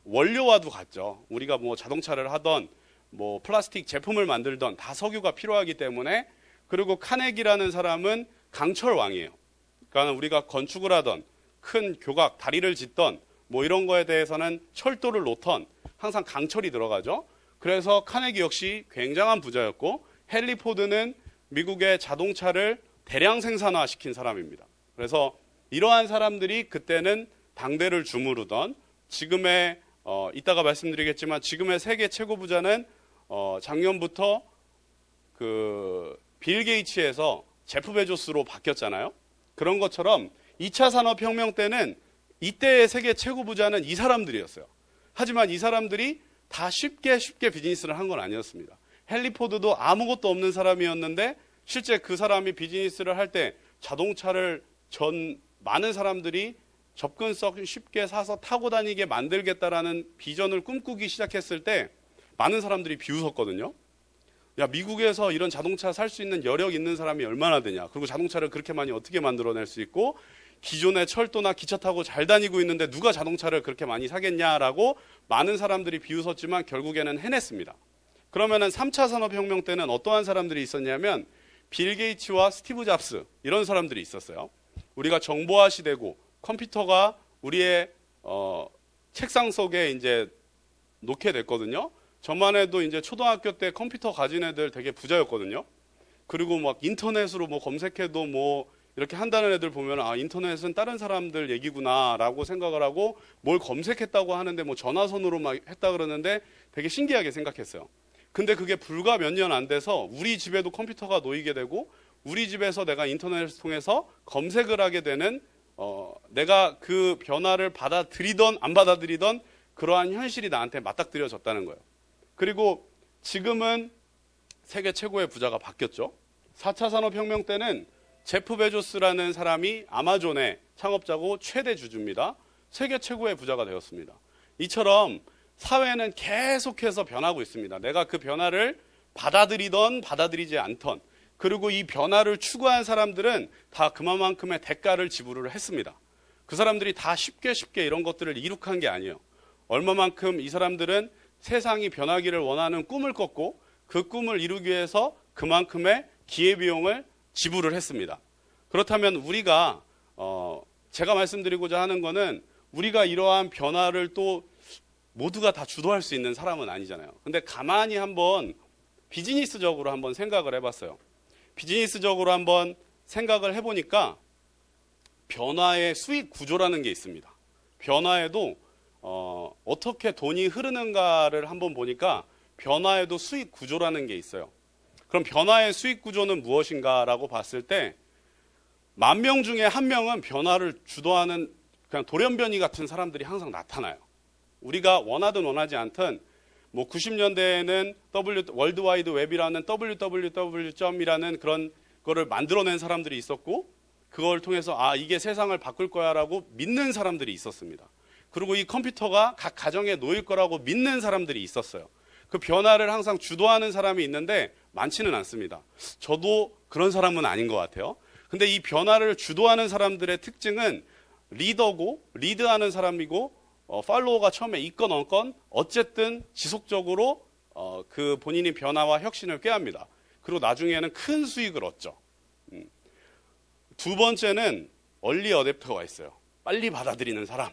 원료와도 같죠. 우리가 뭐 자동차를 하던 뭐 플라스틱 제품을 만들던 다 석유가 필요하기 때문에 그리고 카네기라는 사람은 강철 왕이에요. 그러니까 우리가 건축을 하던 큰 교각, 다리를 짓던 뭐 이런 거에 대해서는 철도를 놓던 항상 강철이 들어가죠. 그래서 카네기 역시 굉장한 부자였고 헨리 포드는 미국의 자동차를 대량 생산화시킨 사람입니다. 그래서 이러한 사람들이 그때는 당대를 주무르던 지금의 이따가 말씀드리겠지만 지금의 세계 최고 부자는 작년부터 그 빌 게이츠에서 제프 베조스로 바뀌었잖아요. 그런 것처럼 2차 산업혁명 때는 이때의 세계 최고 부자는 이 사람들이었어요. 하지만 이 사람들이 다 쉽게 비즈니스를 한 건 아니었습니다. 헨리 포드도 아무것도 없는 사람이었는데 실제 그 사람이 비즈니스를 할 때 자동차를 많은 사람들이 접근성 쉽게 사서 타고 다니게 만들겠다라는 비전을 꿈꾸기 시작했을 때 많은 사람들이 비웃었거든요. 야, 미국에서 이런 자동차 살 수 있는 여력 있는 사람이 얼마나 되냐. 그리고 자동차를 그렇게 많이 어떻게 만들어낼 수 있고 기존의 철도나 기차 타고 잘 다니고 있는데 누가 자동차를 그렇게 많이 사겠냐라고 많은 사람들이 비웃었지만 결국에는 해냈습니다. 그러면은 3차 산업혁명 때는 어떠한 사람들이 있었냐면 빌 게이츠와 스티브 잡스 이런 사람들이 있었어요. 우리가 정보화 시대고 컴퓨터가 우리의 책상 속에 이제 놓게 됐거든요. 저만 해도 이제 초등학교 때 컴퓨터 가진 애들 되게 부자였거든요. 그리고 막 인터넷으로 뭐 검색해도 뭐 이렇게 한다는 애들 보면 아, 인터넷은 다른 사람들 얘기구나라고 생각을 하고 뭘 검색했다고 하는데 뭐 전화선으로 막 했다 그러는데 되게 신기하게 생각했어요. 근데 그게 불과 몇 년 안 돼서 우리 집에도 컴퓨터가 놓이게 되고 우리 집에서 내가 인터넷을 통해서 검색을 하게 되는 내가 그 변화를 받아들이던 안 받아들이던 그러한 현실이 나한테 맞닥뜨려졌다는 거예요. 그리고 지금은 세계 최고의 부자가 바뀌었죠. 4차 산업혁명 때는 제프 베조스라는 사람이 아마존의 창업자고 최대 주주입니다. 세계 최고의 부자가 되었습니다. 이처럼 사회는 계속해서 변하고 있습니다. 내가 그 변화를 받아들이던 받아들이지 않던 그리고 이 변화를 추구한 사람들은 다 그만큼의 대가를 지불을 했습니다. 그 사람들이 다 쉽게 이런 것들을 이룩한 게 아니에요. 얼마만큼 이 사람들은 세상이 변하기를 원하는 꿈을 꿨고 그 꿈을 이루기 위해서 그만큼의 기회비용을 지불을 했습니다. 그렇다면 우리가 제가 말씀드리고자 하는 거는 우리가 이러한 변화를 또 모두가 다 주도할 수 있는 사람은 아니잖아요. 근데 가만히 한번 비즈니스적으로 한번 생각을 해봤어요. 비즈니스적으로 한번 생각을 해보니까 변화의 수익 구조라는 게 있습니다. 변화에도 어떻게 돈이 흐르는가를 한번 보니까 변화에도 수익 구조라는 게 있어요. 그럼 변화의 수익 구조는 무엇인가라고 봤을 때 10,000명 중에 1명은 변화를 주도하는 그냥 돌연변이 같은 사람들이 항상 나타나요. 우리가 원하든 원하지 않든 뭐 90년대에는 월드와이드 웹이라는 www.이라는 그런 거를 만들어낸 사람들이 있었고 그걸 통해서 아 이게 세상을 바꿀 거야라고 믿는 사람들이 있었습니다. 그리고 이 컴퓨터가 각 가정에 놓일 거라고 믿는 사람들이 있었어요. 그 변화를 항상 주도하는 사람이 있는데 많지는 않습니다. 저도 그런 사람은 아닌 것 같아요. 근데 이 변화를 주도하는 사람들의 특징은 리더고 리드하는 사람이고 팔로워가 처음에 있건 없건 어쨌든 지속적으로 그 본인이 변화와 혁신을 꾀합니다. 그리고 나중에는 큰 수익을 얻죠. 두 번째는 얼리 어댑터가 있어요. 빨리 받아들이는 사람.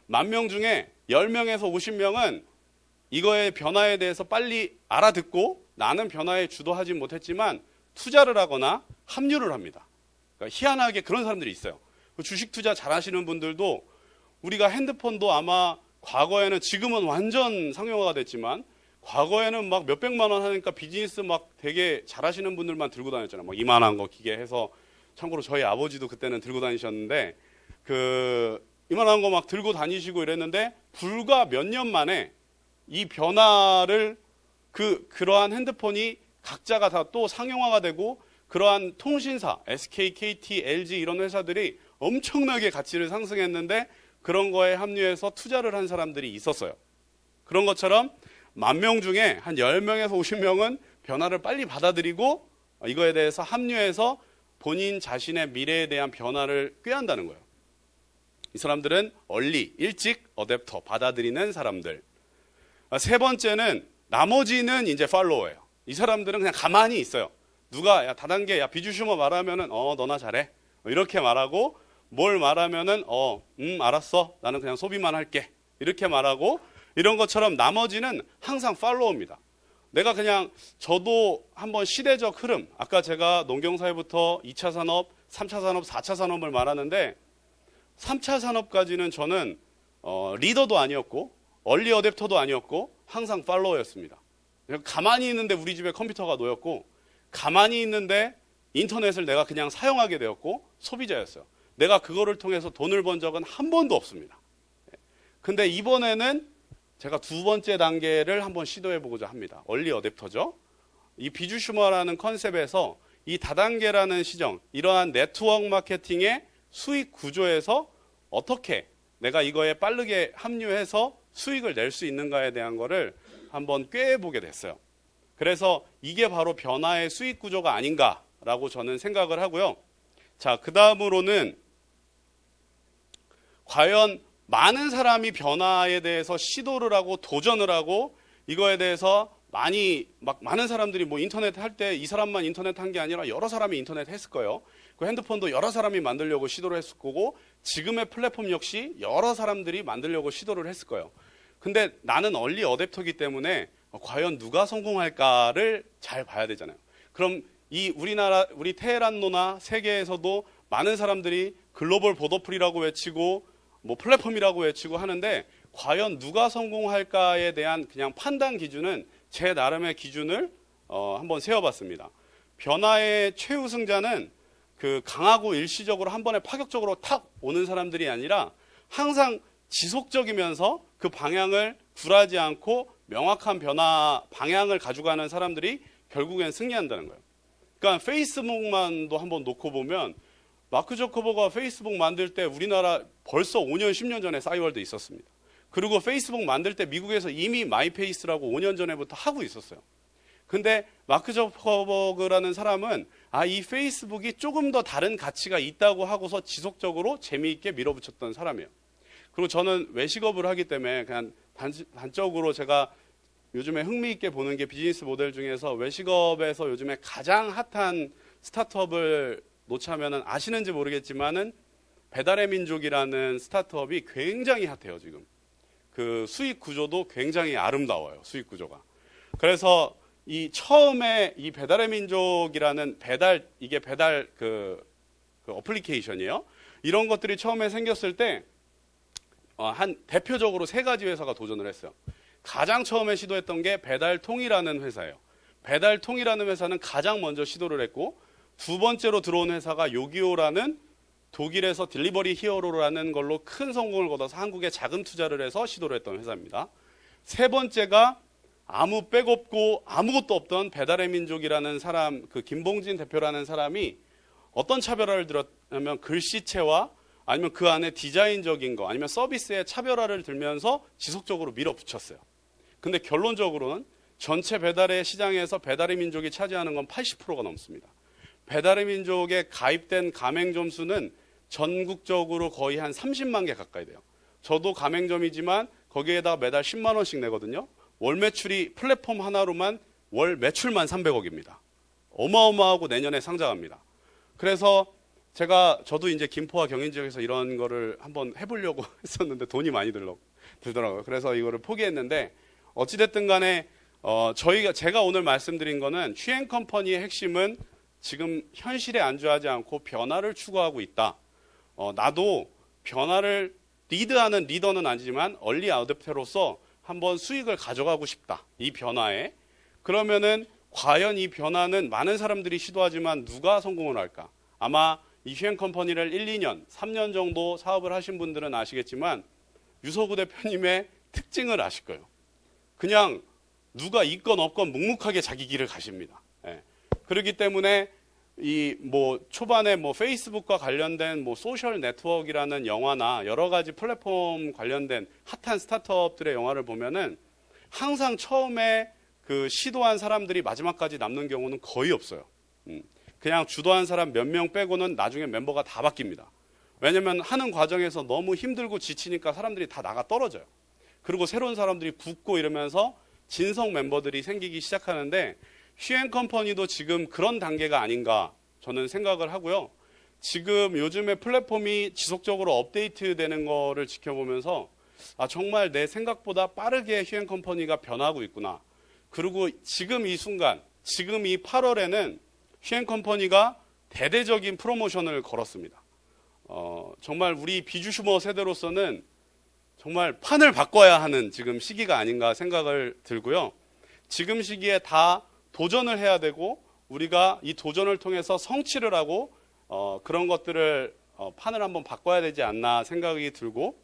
10,000명 중에 10명에서 50명은 이거의 변화에 대해서 빨리 알아듣고 나는 변화에 주도하지 못했지만 투자를 하거나 합류를 합니다. 그러니까 희한하게 그런 사람들이 있어요. 주식 투자 잘 하시는 분들도 우리가 핸드폰도 아마 과거에는 지금은 완전 상용화가 됐지만 과거에는 막 몇백만 원 하니까 비즈니스 막 되게 잘하시는 분들만 들고 다녔잖아요. 막 이만한 거 기계 해서. 참고로 저희 아버지도 그때는 들고 다니셨는데 이만한 거 막 들고 다니시고 이랬는데 불과 몇 년 만에 이 변화를 그러한 핸드폰이 각자가 다 또 상용화가 되고 그러한 통신사, SK, KT, LG 이런 회사들이 엄청나게 가치를 상승했는데 그런 거에 합류해서 투자를 한 사람들이 있었어요. 그런 것처럼 10,000명 중에 한 10명에서 50명은 변화를 빨리 받아들이고 이거에 대해서 합류해서 본인 자신의 미래에 대한 변화를 꾀한다는 거예요. 이 사람들은 일찍 어댑터, 받아들이는 사람들. 세 번째는 나머지는 이제 팔로워예요. 이 사람들은 그냥 가만히 있어요. 누가 야 다단계 비주슈머 말하면은 너나 잘해 이렇게 말하고 뭘 말하면은 알았어 나는 그냥 소비만 할게 이렇게 말하고 이런 것처럼 나머지는 항상 팔로워입니다. 내가 그냥 저도 한번 시대적 흐름 아까 제가 농경사회부터 2차 산업, 3차 산업, 4차 산업을 말하는데 3차 산업까지는 저는 리더도 아니었고 얼리 어댑터도 아니었고 항상 팔로워였습니다. 가만히 있는데 우리 집에 컴퓨터가 놓였고 가만히 있는데 인터넷을 내가 그냥 사용하게 되었고 소비자였어요. 내가 그거를 통해서 돈을 번 적은 한 번도 없습니다. 근데 이번에는 제가 두 번째 단계를 한번 시도해 보고자 합니다. 얼리 어댑터죠. 이 비주슈머라는 컨셉에서 이 다단계라는 시정, 이러한 네트워크 마케팅의 수익 구조에서 어떻게 내가 이거에 빠르게 합류해서 수익을 낼 수 있는가에 대한 거를 한번 꾀해보게 됐어요. 그래서 이게 바로 변화의 수익 구조가 아닌가라고 저는 생각을 하고요. 자, 그 다음으로는 과연 많은 사람이 변화에 대해서 시도를 하고 도전을 하고 이거에 대해서 많은 사람들이 뭐 인터넷 할 때 이 사람만 인터넷 한 게 아니라 여러 사람이 인터넷 했을 거예요. 그 핸드폰도 여러 사람이 만들려고 시도를 했을 거고 지금의 플랫폼 역시 여러 사람들이 만들려고 시도를 했을 거예요. 근데 나는 얼리 어댑터이기 때문에 과연 누가 성공할까를 잘 봐야 되잖아요. 그럼 우리 테헤란노나 세계에서도 많은 사람들이 글로벌 보더풀이라고 외치고 뭐 플랫폼이라고 외치고 하는데 과연 누가 성공할까에 대한 그냥 판단 기준은 제 나름의 기준을 한번 세워봤습니다. 변화의 최우승자는 강하고 일시적으로 한 번에 파격적으로 탁 오는 사람들이 아니라 항상 지속적이면서 그 방향을 굴하지 않고 명확한 변화 방향을 가져가는 사람들이 결국엔 승리한다는 거예요. 그러니까 페이스북만도 한번 놓고 보면 마크 저커버가 페이스북 만들 때 우리나라 벌써 5년, 10년 전에 싸이월드 있었습니다. 그리고 페이스북 만들 때 미국에서 이미 마이페이스라고 5년 전에부터 하고 있었어요. 근데 마크 저커버그라는 사람은 이 페이스북이 조금 더 다른 가치가 있다고 하고서 지속적으로 재미있게 밀어붙였던 사람이에요. 그리고 저는 외식업을 하기 때문에 그냥 단적으로 제가 요즘에 흥미있게 보는 게 비즈니스 모델 중에서 외식업에서 요즘에 가장 핫한 스타트업을 놓자면은 아시는지 모르겠지만은 배달의 민족이라는 스타트업이 굉장히 핫해요, 지금. 그 수익 구조도 굉장히 아름다워요, 수익 구조가. 그래서 처음에 이 배달의 민족이라는 이게 배달 그 어플리케이션이에요. 이런 것들이 처음에 생겼을 때 대표적으로 3가지 회사가 도전을 했어요. 가장 처음에 시도했던 게 배달통이라는 회사예요. 배달통이라는 회사는 가장 먼저 시도를 했고 두 번째로 들어온 회사가 요기요라는 독일에서 딜리버리 히어로라는 걸로 큰 성공을 거둬서 한국에 자금 투자를 해서 시도를 했던 회사입니다. 세 번째가 아무 백없고 아무것도 없던 배달의 민족이라는 사람, 김봉진 대표라는 사람이 어떤 차별화를 들었냐면 글씨체와 아니면 그 안에 디자인적인 거 아니면 서비스의 차별화를 들면서 지속적으로 밀어붙였어요. 근데 결론적으로는 전체 배달의 시장에서 배달의 민족이 차지하는 건 80%가 넘습니다. 배달의 민족에 가입된 가맹점 수는 전국적으로 거의 한 30만 개 가까이 돼요. 저도 가맹점이지만 거기에다 매달 10만 원씩 내거든요. 월 매출이 플랫폼 하나로만 월 매출만 300억입니다. 어마어마하고 내년에 상장합니다. 그래서 저도 이제 김포와 경인 지역에서 이런 거를 한번 해보려고 했었는데 돈이 많이 들더라고요. 그래서 이거를 포기했는데 어찌됐든 간에 제가 오늘 말씀드린 거는 휴행 컴퍼니의 핵심은 지금 현실에 안주하지 않고 변화를 추구하고 있다. 나도 변화를 리드하는 리더는 아니지만 얼리 어댑터로서 한번 수익을 가져가고 싶다. 이 변화에. 그러면은 과연 이 변화는 많은 사람들이 시도하지만 누가 성공을 할까? 아마 이 휴행 컴퍼니를 1, 2년, 3년 정도 사업을 하신 분들은 아시겠지만 유서구 대표님의 특징을 아실 거예요. 그냥 누가 있건 없건 묵묵하게 자기 길을 가십니다. 예. 그렇기 때문에 이 뭐 초반에 뭐 페이스북과 관련된 뭐 소셜 네트워크라는 영화나 여러 가지 플랫폼 관련된 핫한 스타트업들의 영화를 보면은 항상 처음에 그 시도한 사람들이 마지막까지 남는 경우는 거의 없어요. 그냥 주도한 사람 몇 명 빼고는 나중에 멤버가 다 바뀝니다. 왜냐면 하는 과정에서 너무 힘들고 지치니까 사람들이 다 나가 떨어져요. 그리고 새로운 사람들이 붙고 이러면서 진성 멤버들이 생기기 시작하는데 휴행 컴퍼니도 지금 그런 단계가 아닌가 저는 생각을 하고요. 지금 요즘에 플랫폼이 지속적으로 업데이트 되는 거를 지켜보면서 아, 정말 내 생각보다 빠르게 휴행 컴퍼니가 변하고 있구나. 그리고 지금 이 순간, 지금 이 8월에는 휴행 컴퍼니가 대대적인 프로모션을 걸었습니다. 정말 우리 비주슈머 세대로서는 정말 판을 바꿔야 하는 지금 시기가 아닌가 생각을 들고요. 지금 시기에 다 도전을 해야 되고 우리가 이 도전을 통해서 성취를 하고 그런 것들을 판을 한번 바꿔야 되지 않나 생각이 들고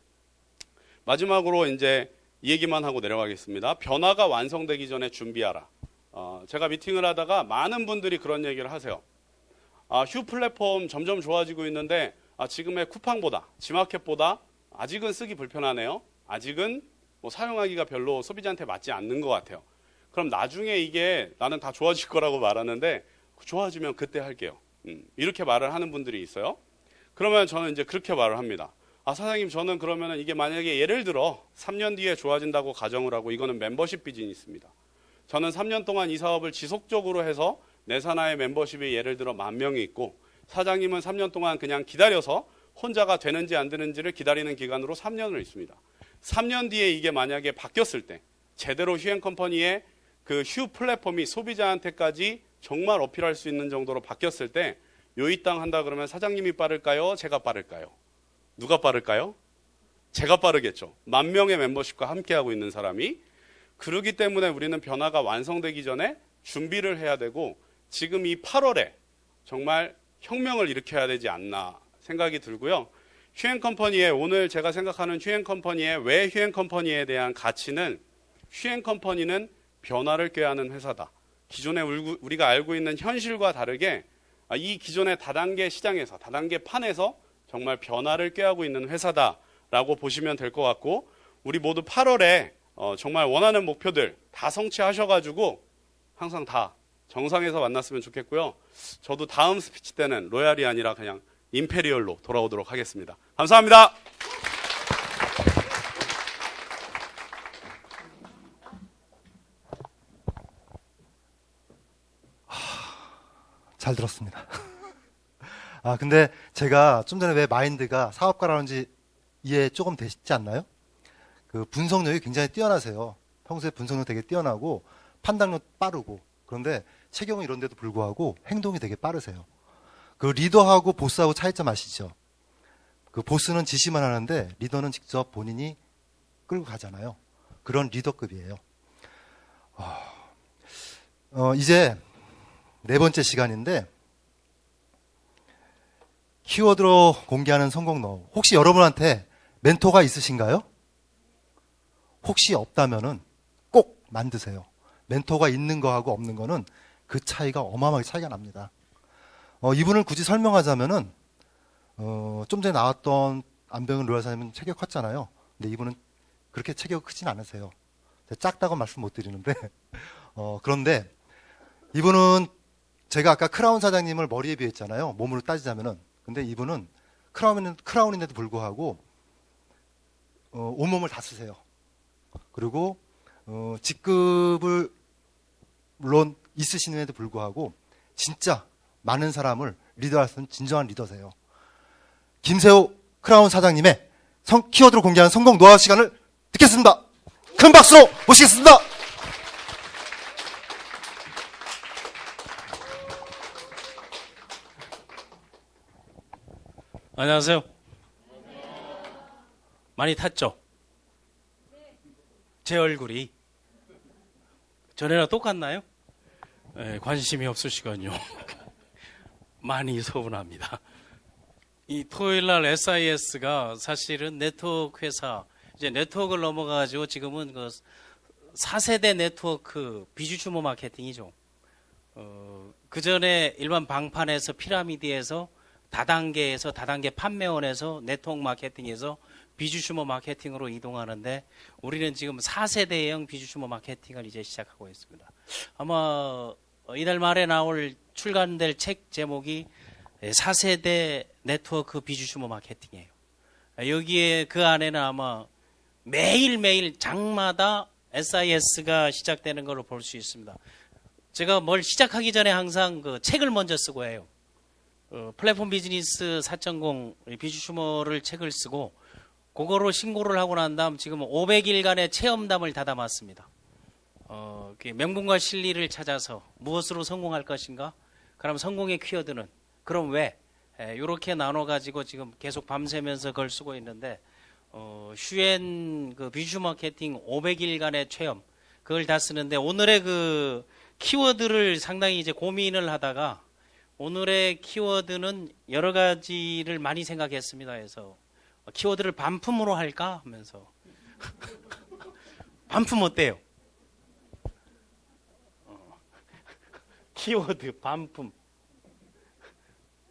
마지막으로 이제 이 얘기만 하고 내려가겠습니다. 변화가 완성되기 전에 준비하라. 제가 미팅을 하다가 많은 분들이 그런 얘기를 하세요. 휴 플랫폼 점점 좋아지고 있는데 지금의 쿠팡보다 지마켓보다 아직은 쓰기 불편하네요. 아직은 뭐 사용하기가 별로 소비자한테 맞지 않는 것 같아요. 그럼 나중에 이게 나는 다 좋아질 거라고 말하는데 좋아지면 그때 할게요. 이렇게 말을 하는 분들이 있어요. 그러면 저는 이제 그렇게 말을 합니다. 사장님 저는 그러면 이게 만약에 예를 들어 3년 뒤에 좋아진다고 가정을 하고 이거는 멤버십 비즈니스입니다. 저는 3년 동안 이 사업을 지속적으로 해서 내 산하의 멤버십이 예를 들어 10,000명이 있고 사장님은 3년 동안 그냥 기다려서 혼자가 되는지 안 되는지를 기다리는 기간으로 3년을 있습니다. 3년 뒤에 이게 만약에 바뀌었을 때 제대로 휴행 컴퍼니의 그 휴 플랫폼이 소비자한테까지 정말 어필할 수 있는 정도로 바뀌었을 때 요이 땅 한다 그러면 사장님이 빠를까요? 제가 빠를까요? 누가 빠를까요? 제가 빠르겠죠. 10,000명의 멤버십과 함께하고 있는 사람이. 그러기 때문에 우리는 변화가 완성되기 전에 준비를 해야 되고 지금 이 8월에 정말 혁명을 일으켜야 되지 않나 생각이 들고요. 휴행 컴퍼니의 오늘 제가 생각하는 휴행 컴퍼니의 왜 휴행 컴퍼니에 대한 가치는 휴행 컴퍼니는 변화를 꾀하는 회사다. 기존에 우리가 알고 있는 현실과 다르게 이 기존의 다단계 시장에서 다단계 판에서 정말 변화를 꾀하고 있는 회사다라고 보시면 될 것 같고 우리 모두 8월에 정말 원하는 목표들 다 성취하셔가지고 항상 다 정상에서 만났으면 좋겠고요. 저도 다음 스피치 때는 로얄이 아니라 그냥 임페리얼로 돌아오도록 하겠습니다. 감사합니다. 잘 들었습니다. 근데 제가 좀 전에 왜 마인드가 사업가라는지 이해 조금 되시지 않나요? 그 분석력이 굉장히 뛰어나세요. 평소에 분석력 되게 뛰어나고 판단력 빠르고 그런데 체경은 이런데도 불구하고 행동이 되게 빠르세요. 그 리더하고 보스하고 차이점 아시죠? 그 보스는 지시만 하는데 리더는 직접 본인이 끌고 가잖아요. 그런 리더급이에요. 이제 4번째 시간인데 키워드로 공개하는 성공 노하우. 혹시 여러분한테 멘토가 있으신가요? 혹시 없다면은 꼭 만드세요. 멘토가 있는 거하고 없는 거는 그 차이가 어마어마하게 차이가 납니다. 이분을 굳이 설명하자면은 좀 전에 나왔던 안병은 로얄 사장님은 체격 컸잖아요. 근데 이분은 그렇게 체격이 크진 않으세요. 작다고 말씀 못 드리는데 그런데 이분은 제가 아까 크라운 사장님을 머리에 비했잖아요. 몸으로 따지자면은. 근데 이분은 크라운인데도 불구하고 온몸을 다 쓰세요. 그리고 직급을 물론 있으시는데도 불구하고 진짜 많은 사람을 리더할 수 있는 진정한 리더세요. 김세호 크라운 사장님의 키워드로 공개하는 성공 노하우 시간을 듣겠습니다. 큰 박수로 모시겠습니다. 안녕하세요. 많이 탔죠? 제 얼굴이 전에랑 똑같나요? 관심이 없으시군요. 많이 서운합니다. 이 토요일 날 SIS가 사실은 네트워크 회사, 이제 네트워크를 넘어가가지고 지금은 그 4세대 네트워크 비주슈머 마케팅이죠. 그 전에 일반 방판에서 피라미드에서 다단계 판매원에서 네트워크 마케팅에서 비주슈머 마케팅으로 이동하는데 우리는 지금 4세대형 비주슈머 마케팅을 이제 시작하고 있습니다. 아마 이달 말에 출간될 책 제목이 4세대 네트워크 비주슈머 마케팅이에요. 여기에 그 안에는 아마 매일매일 장마다 SIS가 시작되는 걸로 볼 수 있습니다. 제가 뭘 시작하기 전에 항상 그 책을 먼저 쓰고 해요. 플랫폼 비즈니스 4.0 비주슈머를 책을 쓰고 그거로 신고를 하고 난 다음 지금 500일간의 체험담을 다 담았습니다. 명분과 실리를 찾아서 무엇으로 성공할 것인가? 그럼 성공의 키워드는 그럼 왜? 이렇게 나눠가지고 지금 계속 밤새면서 그걸 쓰고 있는데 슈엔 그 비주슈 마케팅 500일간의 체험 그걸 다 쓰는데 오늘의 그 키워드를 상당히 이제 고민을 하다가 오늘의 키워드는 여러 가지를 많이 생각했습니다. 그래서 키워드를 반품으로 할까 하면서 반품 어때요? 키워드 반품.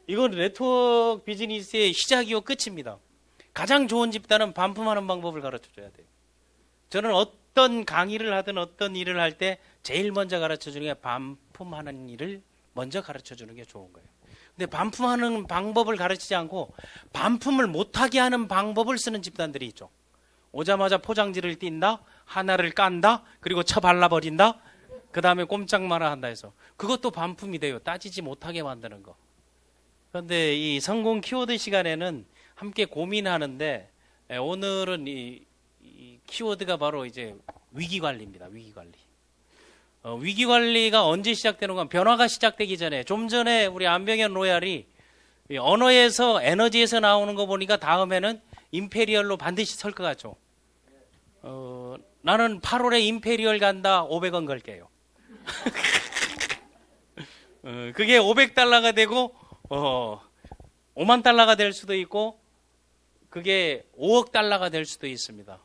이건 네트워크 비즈니스의 시작이요 끝입니다. 가장 좋은 집단은 반품하는 방법을 가르쳐줘야 돼요. 저는 어떤 강의를 하든 어떤 일을 할 때 제일 먼저 가르쳐주는 게 반품하는 일을 먼저 가르쳐주는 게 좋은 거예요. 근데 반품하는 방법을 가르치지 않고 반품을 못하게 하는 방법을 쓰는 집단들이 있죠. 오자마자 포장지를 띈다, 하나를 깐다, 그리고 쳐발라버린다, 그 다음에 꼼짝 말아 한다 해서 그것도 반품이 돼요. 따지지 못하게 만드는 거. 그런데 이 성공 키워드 시간에는 함께 고민하는데 오늘은 이 키워드가 바로 이제 위기관리입니다. 위기관리. 위기관리가 언제 시작되는 건 변화가 시작되기 전에 좀 전에 우리 안병현 로얄이 언어에서 에너지에서 나오는 거 보니까 다음에는 임페리얼로 반드시 설 것 같죠. 나는 8월에 임페리얼 간다 500원 걸게요. 그게 500달러가 되고 5만 달러가 될 수도 있고 그게 5억 달러가 될 수도 있습니다.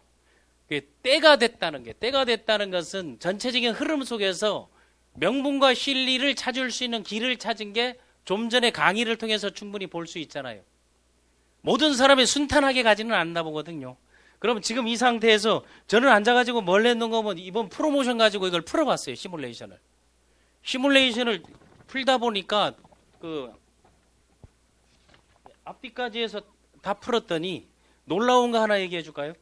때가 됐다는 것은 전체적인 흐름 속에서 명분과 실리를 찾을 수 있는 길을 찾은 게 좀 전에 강의를 통해서 충분히 볼 수 있잖아요. 모든 사람이 순탄하게 가지는 않나 보거든요. 그럼 지금 이 상태에서 저는 앉아가지고 뭘 했는 거면 이번 프로모션 가지고 이걸 풀어봤어요. 시뮬레이션을 풀다 보니까 그 앞뒤까지 해서 다 풀었더니 놀라운 거 하나 얘기해 줄까요?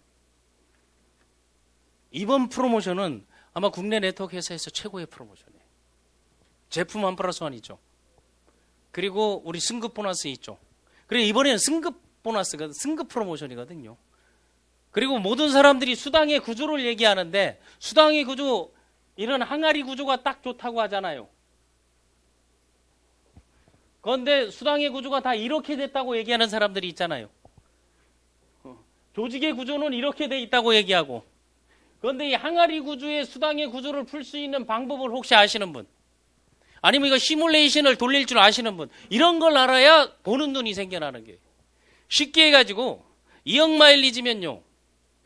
이번 프로모션은 아마 국내 네트워크 회사에서 최고의 프로모션이에요. 제품 1+1 있죠. 그리고 우리 승급 보너스 있죠. 그리고 이번에는 승급 프로모션이거든요. 그리고 모든 사람들이 수당의 구조를 얘기하는데 수당의 구조, 이런 항아리 구조가 딱 좋다고 하잖아요. 그런데 수당의 구조가 다 이렇게 됐다고 얘기하는 사람들이 있잖아요. 조직의 구조는 이렇게 돼 있다고 얘기하고 그런데 이 항아리 구조의 수당의 구조를 풀 수 있는 방법을 혹시 아시는 분? 아니면 이거 시뮬레이션을 돌릴 줄 아시는 분? 이런 걸 알아야 보는 눈이 생겨나는 게 쉽게 해가지고 2억 마일리지면요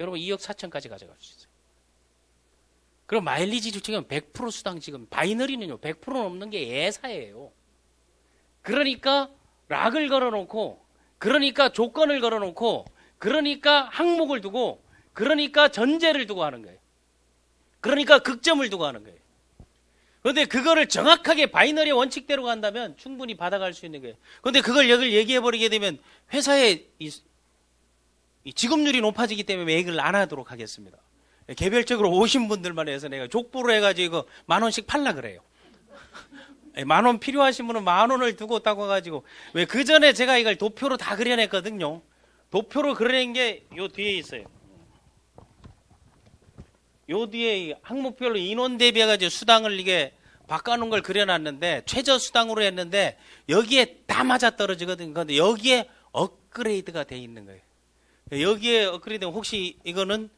여러분 2억 4천까지 가져갈 수 있어요. 그럼 마일리지 지금 100% 수당 지금 바이너리는요 100% 넘는 게 예사예요. 그러니까 락을 걸어놓고 그러니까 조건을 걸어놓고 그러니까 항목을 두고 그러니까 전제를 두고 하는 거예요. 그러니까 극점을 두고 하는 거예요. 그런데 그거를 정확하게 바이너리 원칙대로 간다면 충분히 받아갈 수 있는 거예요. 그런데 그걸 여기를 얘기해버리게 되면 회사의 이 지급률이 높아지기 때문에 얘기를 안 하도록 하겠습니다. 개별적으로 오신 분들만 해서 내가 족보로 해가지고 10,000원씩 팔라 그래요. 10,000원 필요하신 분은 10,000원을 두고 따고 가지고 왜 그 전에 제가 이걸 도표로 다 그려냈거든요. 도표로 그려낸 게 요 뒤에 있어요. 요 뒤에 항목별로 인원 대비해가지고 수당을 이게 바꿔놓은 걸 그려놨는데 최저 수당으로 했는데 여기에 다 맞아 떨어지거든요. 그런데 여기에 업그레이드가 돼 있는 거예요. 여기에 업그레이드 혹시 이거는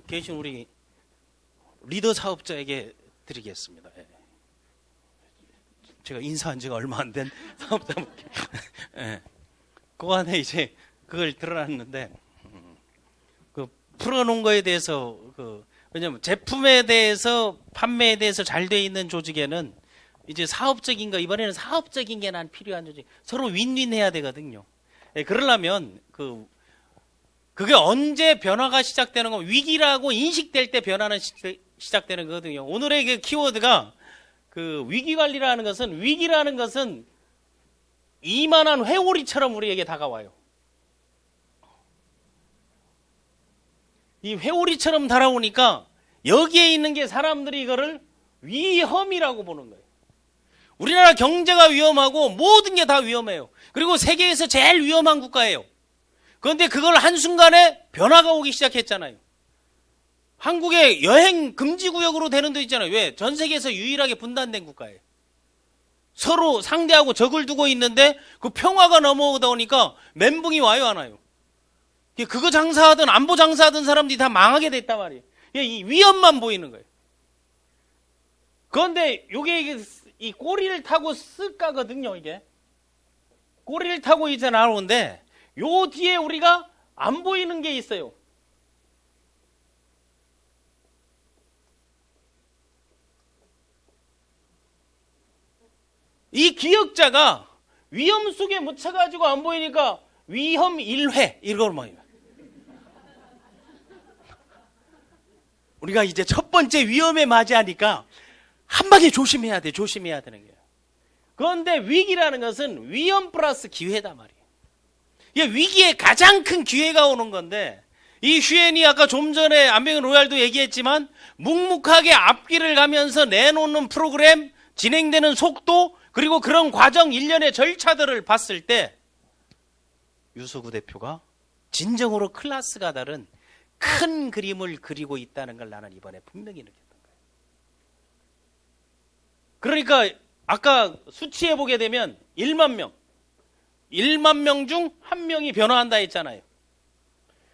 계신 우리 리더 사업자에게 드리겠습니다. 예. 제가 인사한 지가 얼마 안 된 사업자분께. 예. 그 안에 이제 그걸 드러났는데, 그 풀어놓은 거에 대해서, 왜냐면 제품에 대해서, 판매에 대해서 잘 돼 있는 조직에는 이제 사업적인 거, 이번에는 사업적인 게 난 필요한 조직, 서로 윈윈 해야 되거든요. 예, 그러려면, 그게 언제 변화가 시작되는 거, 위기라고 인식될 때 변화는 시작되는 거거든요. 오늘의 그 키워드가 위기 관리라는 것은, 위기라는 것은 이만한 회오리처럼 우리에게 다가와요. 이 회오리처럼 다가오니까 여기에 있는 게 사람들이 이거를 위험이라고 보는 거예요. 우리나라 경제가 위험하고 모든 게 다 위험해요. 그리고 세계에서 제일 위험한 국가예요. 그런데 그걸 한순간에 변화가 오기 시작했잖아요. 한국의 여행 금지 구역으로 되는 데 있잖아요. 왜? 전 세계에서 유일하게 분단된 국가예요. 서로 상대하고 적을 두고 있는데 그 평화가 넘어오다 보니까 멘붕이 와요, 안 와요? 그거 장사하든 안보 장사하던 사람들이 다 망하게 됐단 말이에요. 이 위험만 보이는 거예요. 그런데 이게 이 꼬리를 타고 쓱 가거든요, 이게. 꼬리를 타고 이제 나오는데 요 뒤에 우리가 안 보이는 게 있어요. 이 기억자가 위험 속에 묻혀가지고 안 보이니까 위험 1회 이걸 뭐예요? 우리가 이제 첫 번째 위험에 맞이하니까 한 방에 조심해야 되는 거예요. 그런데 위기라는 것은 위험 플러스 기회다 말이에요. 이게 위기에 가장 큰 기회가 오는 건데, 이 휴엔이 아까 좀 전에 안병현 로얄도 얘기했지만 묵묵하게 앞길을 가면서 내놓는 프로그램, 진행되는 속도, 그리고 그런 과정 일련의 절차들을 봤을 때 유서구 대표가 진정으로 클래스가 다른 큰 그림을 그리고 있다는 걸 나는 이번에 분명히 느꼈던 거예요. 그러니까 아까 수치해 보게 되면 1만 명 중 한 명이 변화한다 했잖아요.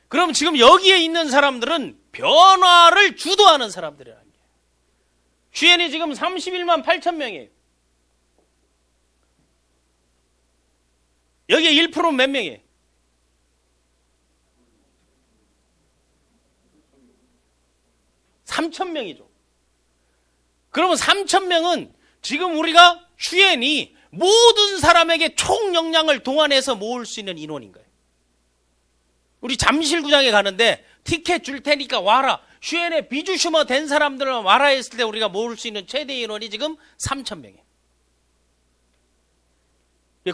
그럼 지금 여기에 있는 사람들은 변화를 주도하는 사람들이라는 거예요. 휴엔이 지금 31만 8천 명이에요. 여기에 1%는 몇 명이에요? 3천 명이죠. 그러면 3천 명은 지금 우리가 휴엔이 모든 사람에게 총역량을 동원해서 모을 수 있는 인원인 거예요. 우리 잠실구장에 가는데 티켓 줄 테니까 와라. 휴엔에 비주슈머 된 사람들만 와라 했을 때 우리가 모을 수 있는 최대 인원이 지금 3천 명이에요.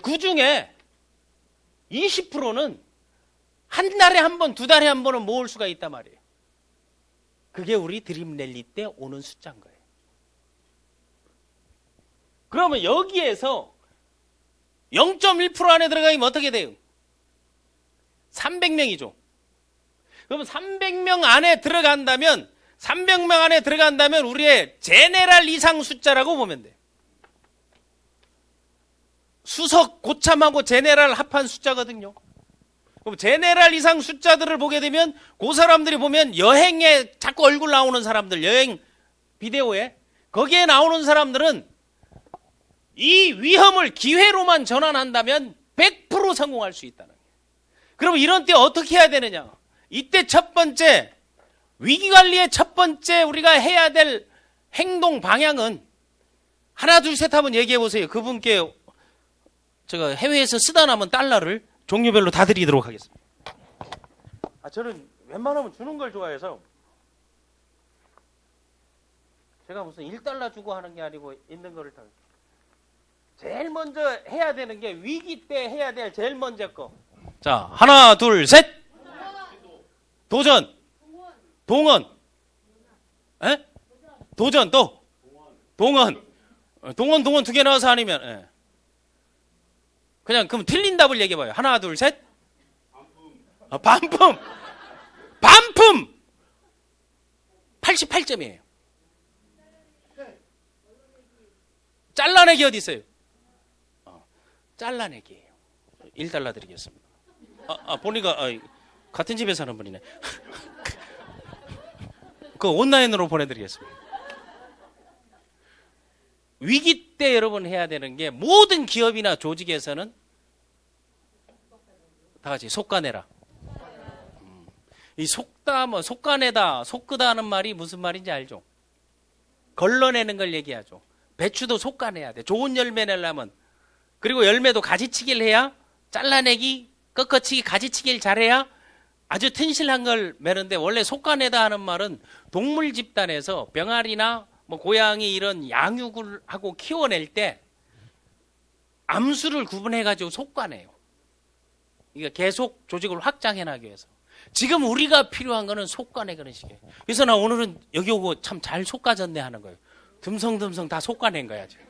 그 중에 20%는 한 달에 한 번, 두 달에 한 번은 모을 수가 있단 말이에요. 그게 우리 드림랠리 때 오는 숫자인 거예요. 그러면 여기에서 0.1% 안에 들어가면 어떻게 돼요? 300명이죠. 그러면 300명 안에 들어간다면, 300명 안에 들어간다면 우리의 제네랄 이상 숫자라고 보면 돼요. 수석, 고참하고 제네랄 합한 숫자거든요. 그럼 제네랄 이상 숫자들을 보게 되면 그 사람들이 보면 여행에 자꾸 얼굴 나오는 사람들, 여행 비디오에 거기에 나오는 사람들은 이 위험을 기회로만 전환한다면 100% 성공할 수 있다는 거예요. 그럼 이런 때 어떻게 해야 되느냐? 이때 첫 번째, 위기관리의 첫 번째 우리가 해야 될 행동 방향은 하나, 둘, 셋 한번 얘기해 보세요. 그분께 제가 해외에서 쓰다 남은 달러를 종류별로 다 드리도록 하겠습니다. 저는 웬만하면 주는 걸 좋아해서 제가 무슨 1달러 주고 하는 게 아니고 있는 거를 다. 제일 먼저 해야 되는 게 위기 때 해야 될 제일 먼저 거. 자, 하나, 둘, 셋. 도전. 동원. 에? 도전 또. 동원. 동원 두 개 나와서 아니면. 예. 그냥 그럼 틀린 답을 얘기해봐요. 하나, 둘, 셋. 반품. 반품. 88점이에요. 잘라내기 어디 있어요? 잘라내기예요. 1달러 드리겠습니다. 보니까 같은 집에 사는 분이네. 그 온라인으로 보내드리겠습니다. 위기 때 여러분 해야 되는 게 모든 기업이나 조직에서는 다 같이 속가내라. 이 속다, 뭐 속가내다, 속끄다 하는 말이 무슨 말인지 알죠? 걸러내는 걸 얘기하죠. 배추도 속가내야 돼. 좋은 열매 내려면. 그리고 열매도 가지치기를 해야 잘라내기, 꺾어치기, 가지치기를 잘해야 아주 튼실한 걸 매는데, 원래 속가내다 하는 말은 동물 집단에서 병아리나 뭐 고양이 이런 양육을 하고 키워낼 때 암수를 구분해가지고 속가내요. 그러니까 계속 조직을 확장해 나가기 위해서. 지금 우리가 필요한 거는 속가내 그런 식이에요. 그래서 나 오늘은 여기 오고 참 잘 속가졌네 하는 거예요. 듬성듬성 다 속가낸 거야 지금.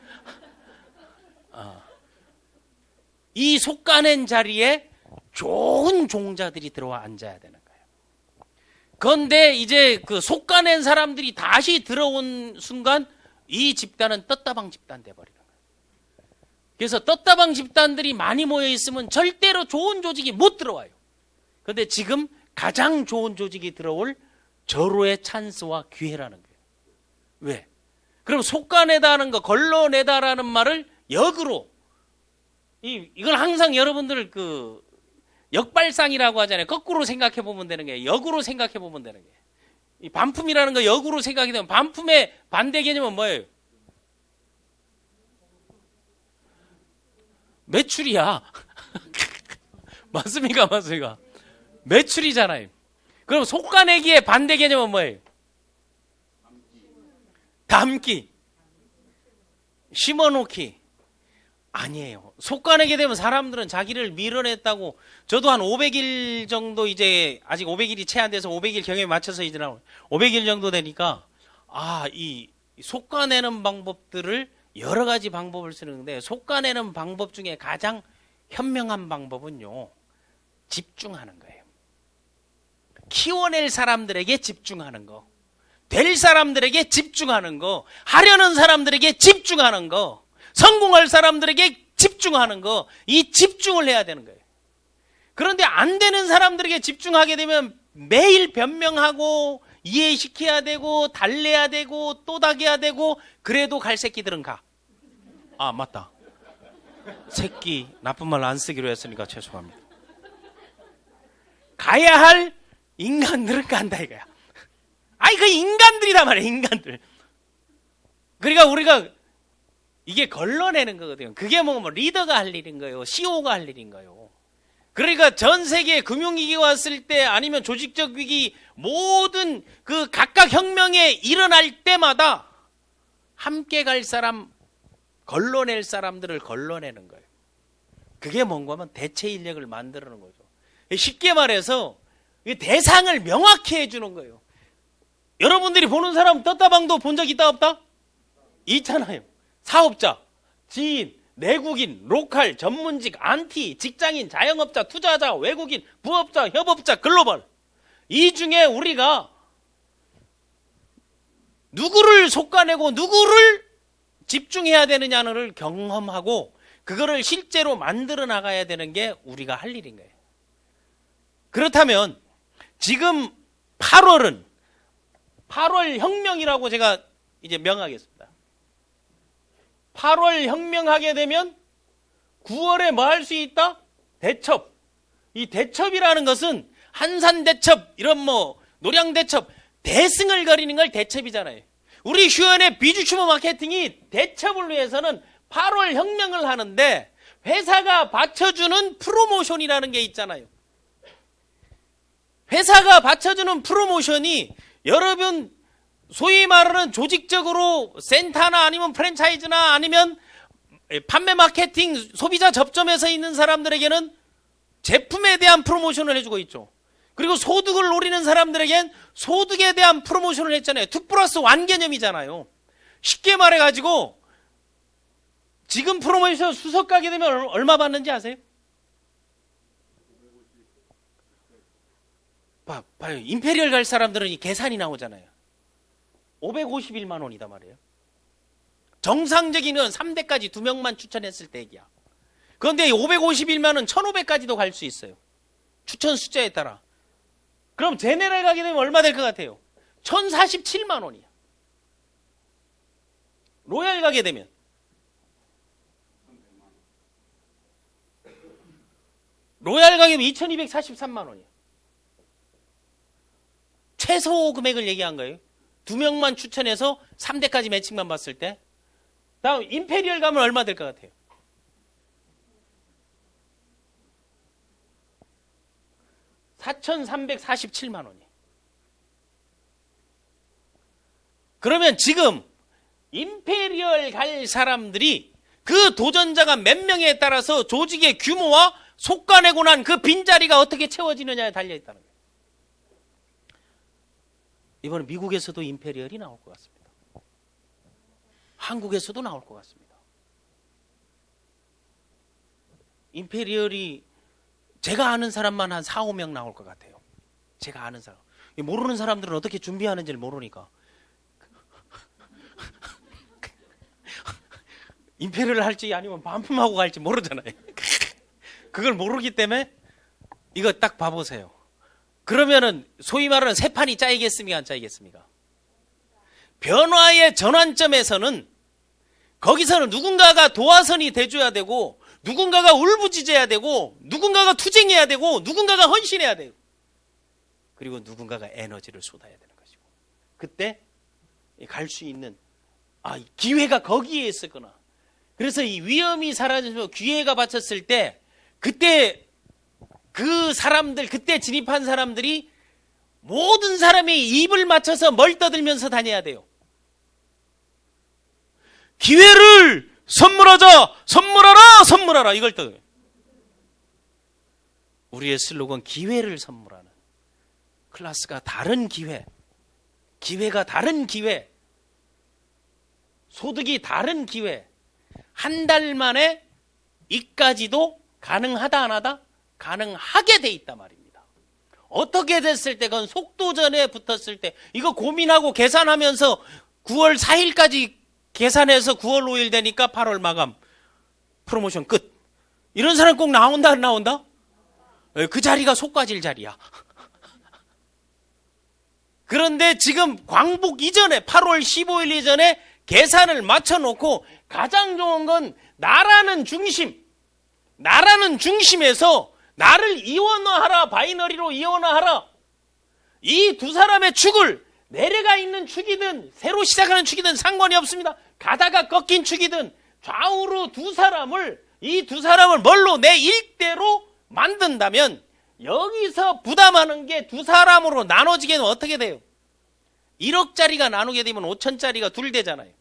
이 속가낸 자리에 좋은 종자들이 들어와 앉아야 되는 거예요. 그런데 이제 그 속가낸 사람들이 다시 들어온 순간 이 집단은 떴다방 집단 돼버리는 거예요. 그래서 떴다방 집단들이 많이 모여 있으면 절대로 좋은 조직이 못 들어와요. 그런데 지금 가장 좋은 조직이 들어올 절호의 찬스와 기회라는 거예요. 왜? 그럼 속가내다는 거, 걸러내다라는 말을 역으로, 이건 항상 여러분들 그 역발상이라고 하잖아요. 거꾸로 생각해 보면 되는 게, 역으로 생각해 보면 되는 게. 이 반품이라는 거 역으로 생각이 되면 반품의 반대 개념은 뭐예요? 매출이야. 맞습니까? 맞습니까? 매출이잖아요. 그럼 속가내기의 반대 개념은 뭐예요? 담기. 심어놓기. 아니에요. 속가내게 되면 사람들은 자기를 밀어냈다고, 저도 한 500일 정도 이제, 아직 500일이 채 안 돼서 500일 경험에 맞춰서 이제 나오고 500일 정도 되니까, 이 속가내는 방법들을 여러 가지 방법을 쓰는데, 속가내는 방법 중에 가장 현명한 방법은요, 집중하는 거예요. 키워낼 사람들에게 집중하는 거, 될 사람들에게 집중하는 거, 하려는 사람들에게 집중하는 거, 성공할 사람들에게 집중하는 거, 이 집중을 해야 되는 거예요. 그런데 안 되는 사람들에게 집중하게 되면 매일 변명하고 이해시켜야 되고 달래야 되고 또닥여야 되고, 그래도 갈 새끼들은 가. 맞다. 새끼 나쁜 말 안 쓰기로 했으니까 죄송합니다. 가야 할 인간들은 간다 이거야. 그 인간들이란 말이야, 인간들. 그러니까 우리가 이게 걸러내는 거거든요. 그게 뭐 리더가 할 일인 거예요. CEO가 할 일인 거예요. 그러니까 전 세계 금융위기가 왔을 때, 아니면 조직적 위기, 모든 그 각각 혁명에 일어날 때마다 함께 갈 사람, 걸러낼 사람들을 걸러내는 거예요. 그게 뭔가 하면 대체 인력을 만드는 거죠. 쉽게 말해서 대상을 명확히 해주는 거예요. 여러분들이 보는 사람 떴다방도 본 적 있다 없다? 있잖아요. 사업자, 지인, 내국인, 로컬, 전문직, 안티, 직장인, 자영업자, 투자자, 외국인, 부업자, 협업자, 글로벌. 이 중에 우리가 누구를 속가내고 누구를 집중해야 되느냐를 경험하고 그거를 실제로 만들어 나가야 되는 게 우리가 할 일인 거예요. 그렇다면 지금 8월은 8월 혁명이라고 제가 이제 명하겠습니다. 8월 혁명하게 되면 9월에 뭐 할 수 있다? 대첩. 이 대첩이라는 것은 한산대첩, 이런 뭐 노량대첩, 대승을 거리는 걸 대첩이잖아요. 우리 휴연의 비주추모 마케팅이 대첩을 위해서는 8월 혁명을 하는데, 회사가 받쳐주는 프로모션이라는 게 있잖아요. 회사가 받쳐주는 프로모션이, 여러분 소위 말하는 조직적으로 센터나 아니면 프랜차이즈나 아니면 판매 마케팅, 소비자 접점에서 있는 사람들에게는 제품에 대한 프로모션을 해주고 있죠. 그리고 소득을 노리는 사람들에겐 소득에 대한 프로모션을 했잖아요. 2+1 개념이잖아요. 쉽게 말해가지고 지금 프로모션 수석 가게 되면 얼마 받는지 아세요? 봐요. 임페리얼 갈 사람들은 이 계산이 나오잖아요. 551만 원이다 말이에요. 정상적인 건 3대까지 2명만 추천했을 때 얘기야. 그런데 551만 원 1500까지도 갈 수 있어요. 추천 숫자에 따라. 그럼 제네럴 가게 되면 얼마 될 것 같아요? 1047만 원이야. 로얄 가게 되면 로얄 가격이 2243만 원이야. 최소 금액을 얘기한 거예요. 2명만 추천해서 3대까지 매칭만 봤을 때. 다음 임페리얼 가면 얼마 될 것 같아요? (4,347만) 원이에요. 그러면 지금 임페리얼 갈 사람들이 그 도전자가 몇 명에 따라서 조직의 규모와 속가내고 난 그 빈자리가 어떻게 채워지느냐에 달려있다는 거예요. 이번에 미국에서도 임페리얼이 나올 것 같습니다. 한국에서도 나올 것 같습니다. 임페리얼이 제가 아는 사람만 한 4, 5명 나올 것 같아요. 제가 아는 사람. 모르는 사람들은 어떻게 준비하는지를 모르니까. 임페리얼을 할지 아니면 반품하고 갈지 모르잖아요. 그걸 모르기 때문에 이거 딱 봐보세요. 그러면은 소위 말하는 새 판이 짜이겠습니까? 안 짜이겠습니까? 변화의 전환점에서는 거기서는 누군가가 도화선이 돼줘야 되고 누군가가 울부짖어야 되고 누군가가 투쟁해야 되고 누군가가 헌신해야 돼요. 그리고 누군가가 에너지를 쏟아야 되는 것이고 그때 갈 수 있는 기회가 거기에 있었구나. 그래서 이 위험이 사라져서 기회가 받쳤을 때 그때 그 사람들 그때 진입한 사람들이 모든 사람이 입을 맞춰서 멀떠들면서 다녀야 돼요. 기회를 선물하자, 선물하라, 선물하라 이걸 떠요. 우리의 슬로건 기회를 선물하는 클래스가 다른 기회, 기회가 다른 기회, 소득이 다른 기회. 한 달 만에 이까지도 가능하다 안 하다? 가능하게 돼 있단 말입니다. 어떻게 됐을 때 그건 속도전에 붙었을 때 이거 고민하고 계산하면서 9월 4일까지 계산해서 9월 5일 되니까 8월 마감 프로모션 끝. 이런 사람 꼭 나온다 안 나온다? 그 자리가 속가질 자리야. 그런데 지금 광복 이전에 8월 15일 이전에 계산을 맞춰놓고 가장 좋은 건 나라는 중심에서 나를 이원화하라, 바이너리로 이원화하라. 이 두 사람의 축을 내려가 있는 축이든 새로 시작하는 축이든 상관이 없습니다. 가다가 꺾인 축이든 좌우로 이 두 사람을 뭘로 내 일대로 만든다면 여기서 부담하는 게 두 사람으로 나눠지게 되면 어떻게 돼요? 1억짜리가 나누게 되면 5천짜리가 둘 되잖아요.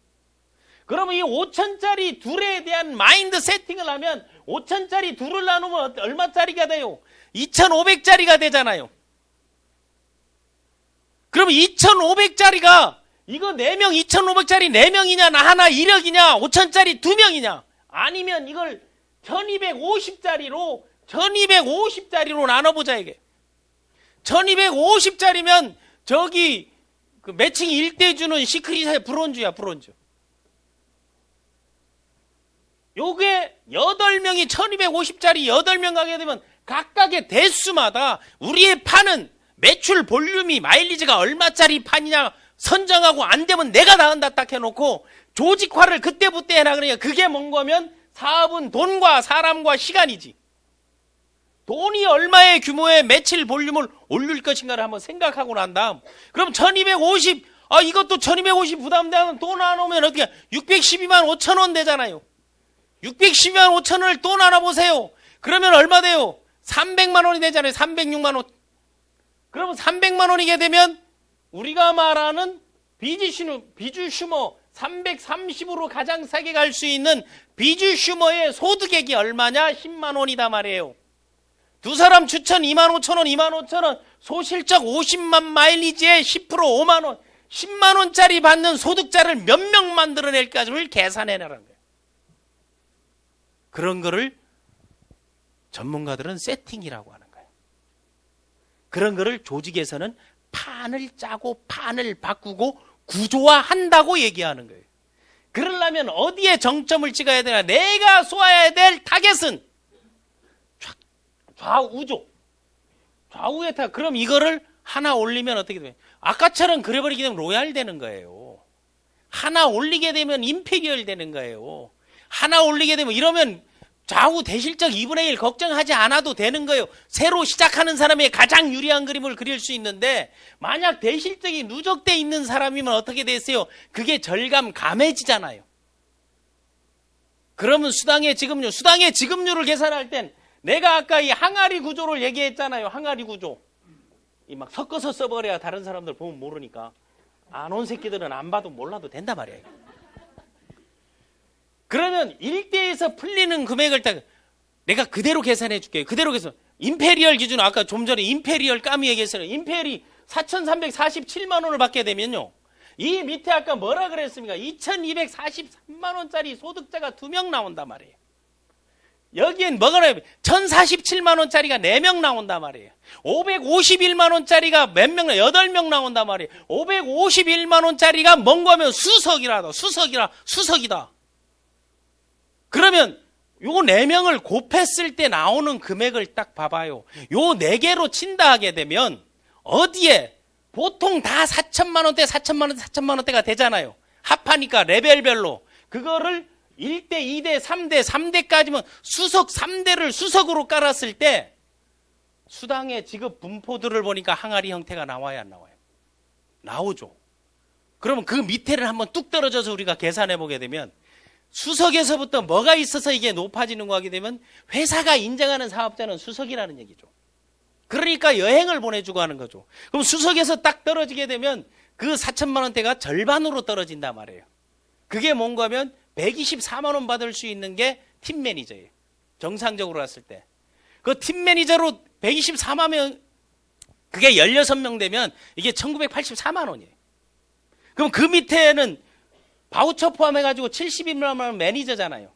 그러면 이 5천짜리 둘에 대한 마인드 세팅을 하면 5천짜리 둘을 나누면 얼마짜리가 돼요? 2,500짜리가 되잖아요. 그러면 2,500짜리가 이거 4명 2,500짜리 4명이냐 나 하나 1억이냐 5천짜리 2명이냐 아니면 이걸 1250짜리로 나눠보자 이게. 1250짜리면 저기 그 매칭 1대 주는 시크릿의 브론즈야 브론즈. 요게 8명이 1250짜리 8명 가게 되면 각각의 대수마다 우리의 판은 매출 볼륨이 마일리지가 얼마짜리 판이냐 선정하고 안 되면 내가 나간다 딱 해놓고 조직화를 그때부터 해라. 그러니까 그게 뭔 거면 사업은 돈과 사람과 시간이지. 돈이 얼마의 규모의 매출 볼륨을 올릴 것인가를 한번 생각하고 난 다음 그럼 1250 이것도 1250 부담되면 또 나누면 어떻게 612만 5천 원 되잖아요. 612만 5천 원을 또 나눠보세요. 그러면 얼마 돼요? 300만 원이 되잖아요. 306만 원. 그러면 300만 원이게 되면 우리가 말하는 비주슈머 330으로 가장 싸게 갈 수 있는 비주슈머의 소득액이 얼마냐? 10만 원이다 말이에요. 두 사람 추천 2만 5천 원, 2만 5천 원, 소실적 50만 마일리지에 10% 5만 원, 10만 원짜리 받는 소득자를 몇 명 만들어낼까를 계산해내라는 거예요. 그런 거를 전문가들은 세팅이라고 하는 거예요. 그런 거를 조직에서는 판을 짜고 판을 바꾸고 구조화한다고 얘기하는 거예요. 그러려면 어디에 정점을 찍어야 되나? 내가 쏘아야 될 타겟은 좌우죠. 좌우에 그럼 이거를 하나 올리면 어떻게 되면 아까처럼 그래버리게 되면 로얄 되는 거예요. 하나 올리게 되면 임페리얼 되는 거예요. 하나 올리게 되면 이러면 좌우 대실적 2분의 1 걱정하지 않아도 되는 거예요. 새로 시작하는 사람의 가장 유리한 그림을 그릴 수 있는데 만약 대실적이 누적돼 있는 사람이면 어떻게 됐어요? 그게 감해지잖아요. 그러면 수당의 지급률을 계산할 땐 내가 아까 이 항아리 구조를 얘기했잖아요. 항아리 구조. 이 막 섞어서 써버려야 다른 사람들 보면 모르니까. 안 온 새끼들은 안 봐도 몰라도 된단 말이에요. 그러면 1대에서 풀리는 금액을 딱 내가 그대로 계산해 줄게요. 그대로 계산. 임페리얼 기준으로 아까 좀 전에 임페리얼 까미 얘기했어요. 임페리 4,347만 원을 받게 되면요. 이 밑에 아까 뭐라 그랬습니까? 2,243만 원짜리 소득자가 2명 나온단 말이에요. 여기엔 뭐가 나와요? 1,047만 원짜리가 4명 나온단 말이에요. 551만 원짜리가 몇 명, 8명 나온단 말이에요. 551만 원짜리가 뭔가 하면 수석이다. 그러면 요 4명을 곱했을 때 나오는 금액을 딱 봐봐요. 요 4개로 친다 하게 되면 어디에 보통 다 4천만 원대가 되잖아요. 합하니까 레벨별로. 그거를 1대, 2대, 3대, 3대까지면 수석 3대를 수석으로 깔았을 때 수당의 지급 분포들을 보니까 항아리 형태가 나와야 안 나와요? 나오죠. 그러면 그 밑에를 한번 뚝 떨어져서 우리가 계산해 보게 되면 수석에서부터 뭐가 있어서 이게 높아지는 거 하게 되면 회사가 인정하는 사업자는 수석이라는 얘기죠. 그러니까 여행을 보내주고 하는 거죠. 그럼 수석에서 딱 떨어지게 되면 그 4천만 원대가 절반으로 떨어진단 말이에요. 그게 뭔가 하면 124만 원 받을 수 있는 게 팀 매니저예요. 정상적으로 갔을 때. 그 팀 매니저로 124만 원, 그게 16명 되면 이게 1984만 원이에요. 그럼 그 밑에는 바우처 포함해가지고 70만 원 매니저잖아요.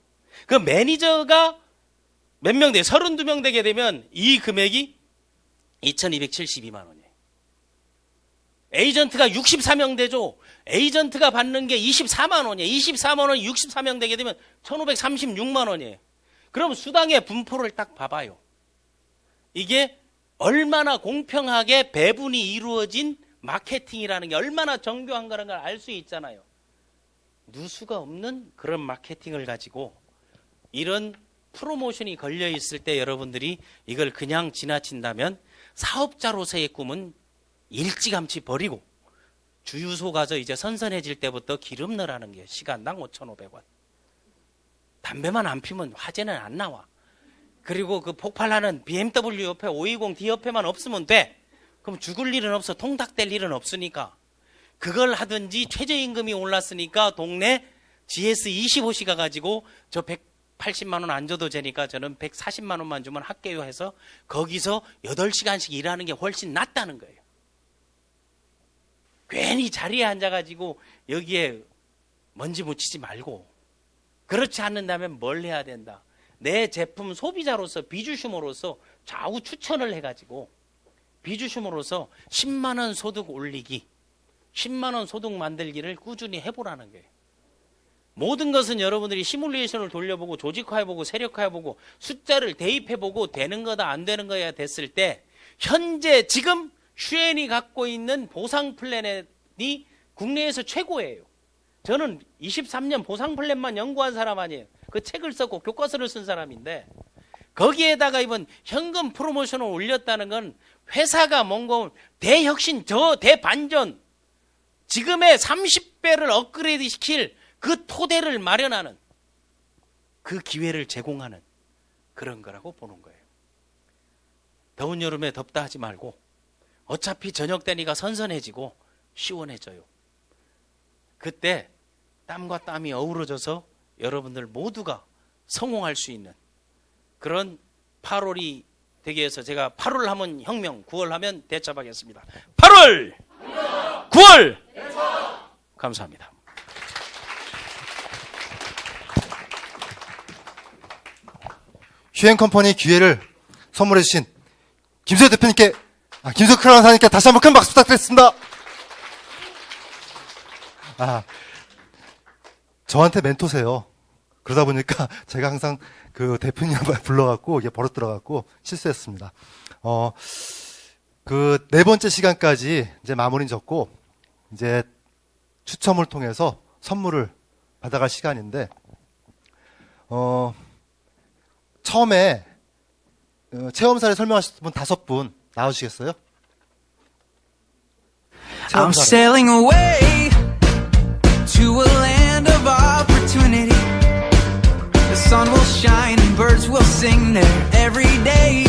그 매니저가 몇 명 돼요? 32명 되게 되면 이 금액이 2,272만 원이에요. 에이전트가 64명 되죠. 에이전트가 받는 게 24만 원이에요. 24만 원이 64명 되게 되면 1,536만 원이에요. 그럼 수당의 분포를 딱 봐봐요. 이게 얼마나 공평하게 배분이 이루어진 마케팅이라는 게 얼마나 정교한 거라는 걸 알 수 있잖아요. 누수가 없는 그런 마케팅을 가지고 이런 프로모션이 걸려 있을 때 여러분들이 이걸 그냥 지나친다면 사업자로서의 꿈은 일찌감치 버리고 주유소 가서 이제 선선해질 때부터 기름 넣으라는 게 시간당 5,500원. 담배만 안 피면 화재는 안 나와. 그리고 그 폭발하는 BMW 옆에 520D 옆에만 없으면 돼. 그럼 죽을 일은 없어. 통닭될 일은 없으니까. 그걸 하든지 최저임금이 올랐으니까 동네 GS25시 가가지고 저 180만 원 안 줘도 되니까 저는 140만 원만 주면 할게요 해서 거기서 8시간씩 일하는 게 훨씬 낫다는 거예요. 괜히 자리에 앉아가지고 여기에 먼지 묻히지 말고 그렇지 않는다면 뭘 해야 된다. 내 제품 소비자로서 비주슈머로서 좌우 추천을 해가지고 비주슈머로서 10만 원 소득 올리기 10만 원 소득 만들기를 꾸준히 해보라는 거예요. 모든 것은 여러분들이 시뮬레이션을 돌려보고 조직화해보고 세력화해보고 숫자를 대입해보고 되는 거다 안 되는 거야 됐을 때 현재 지금 슈엔이 갖고 있는 보상 플랜이 국내에서 최고예요. 저는 23년 보상 플랜만 연구한 사람 아니에요. 그 책을 썼고 교과서를 쓴 사람인데 거기에다가 이번 현금 프로모션을 올렸다는 건 회사가 뭔가 대혁신, 대반전 지금의 30배를 업그레이드 시킬 그 토대를 마련하는 그 기회를 제공하는 그런 거라고 보는 거예요. 더운 여름에 덥다 하지 말고 어차피 저녁 되니까 선선해지고 시원해져요. 그때 땀과 땀이 어우러져서 여러분들 모두가 성공할 수 있는 그런 8월이 되기 위해서 제가 8월 하면 혁명, 9월 하면 대첩하겠습니다. 8월! 9월! 감사합니다. 휴행컴퍼니 기회를 선물해 주신 김수혁 대표님께 김수혁 크라운사님께 다시 한번 큰 박수 부탁드리겠습니다. 저한테 멘토세요. 그러다 보니까 제가 항상 그 대표님 불러갖고 이게 버릇 들어갖고 실수했습니다. 그 네 번째 시간까지 이제 마무리는 졌고, 이제 추첨을 통해서 선물을 받아갈 시간인데, 처음에 체험사를 설명하실 분 5분 나와주시겠어요? I'm 체험사를. sailing away to a land of opportunity. The sun will shine and birds will sing there every day.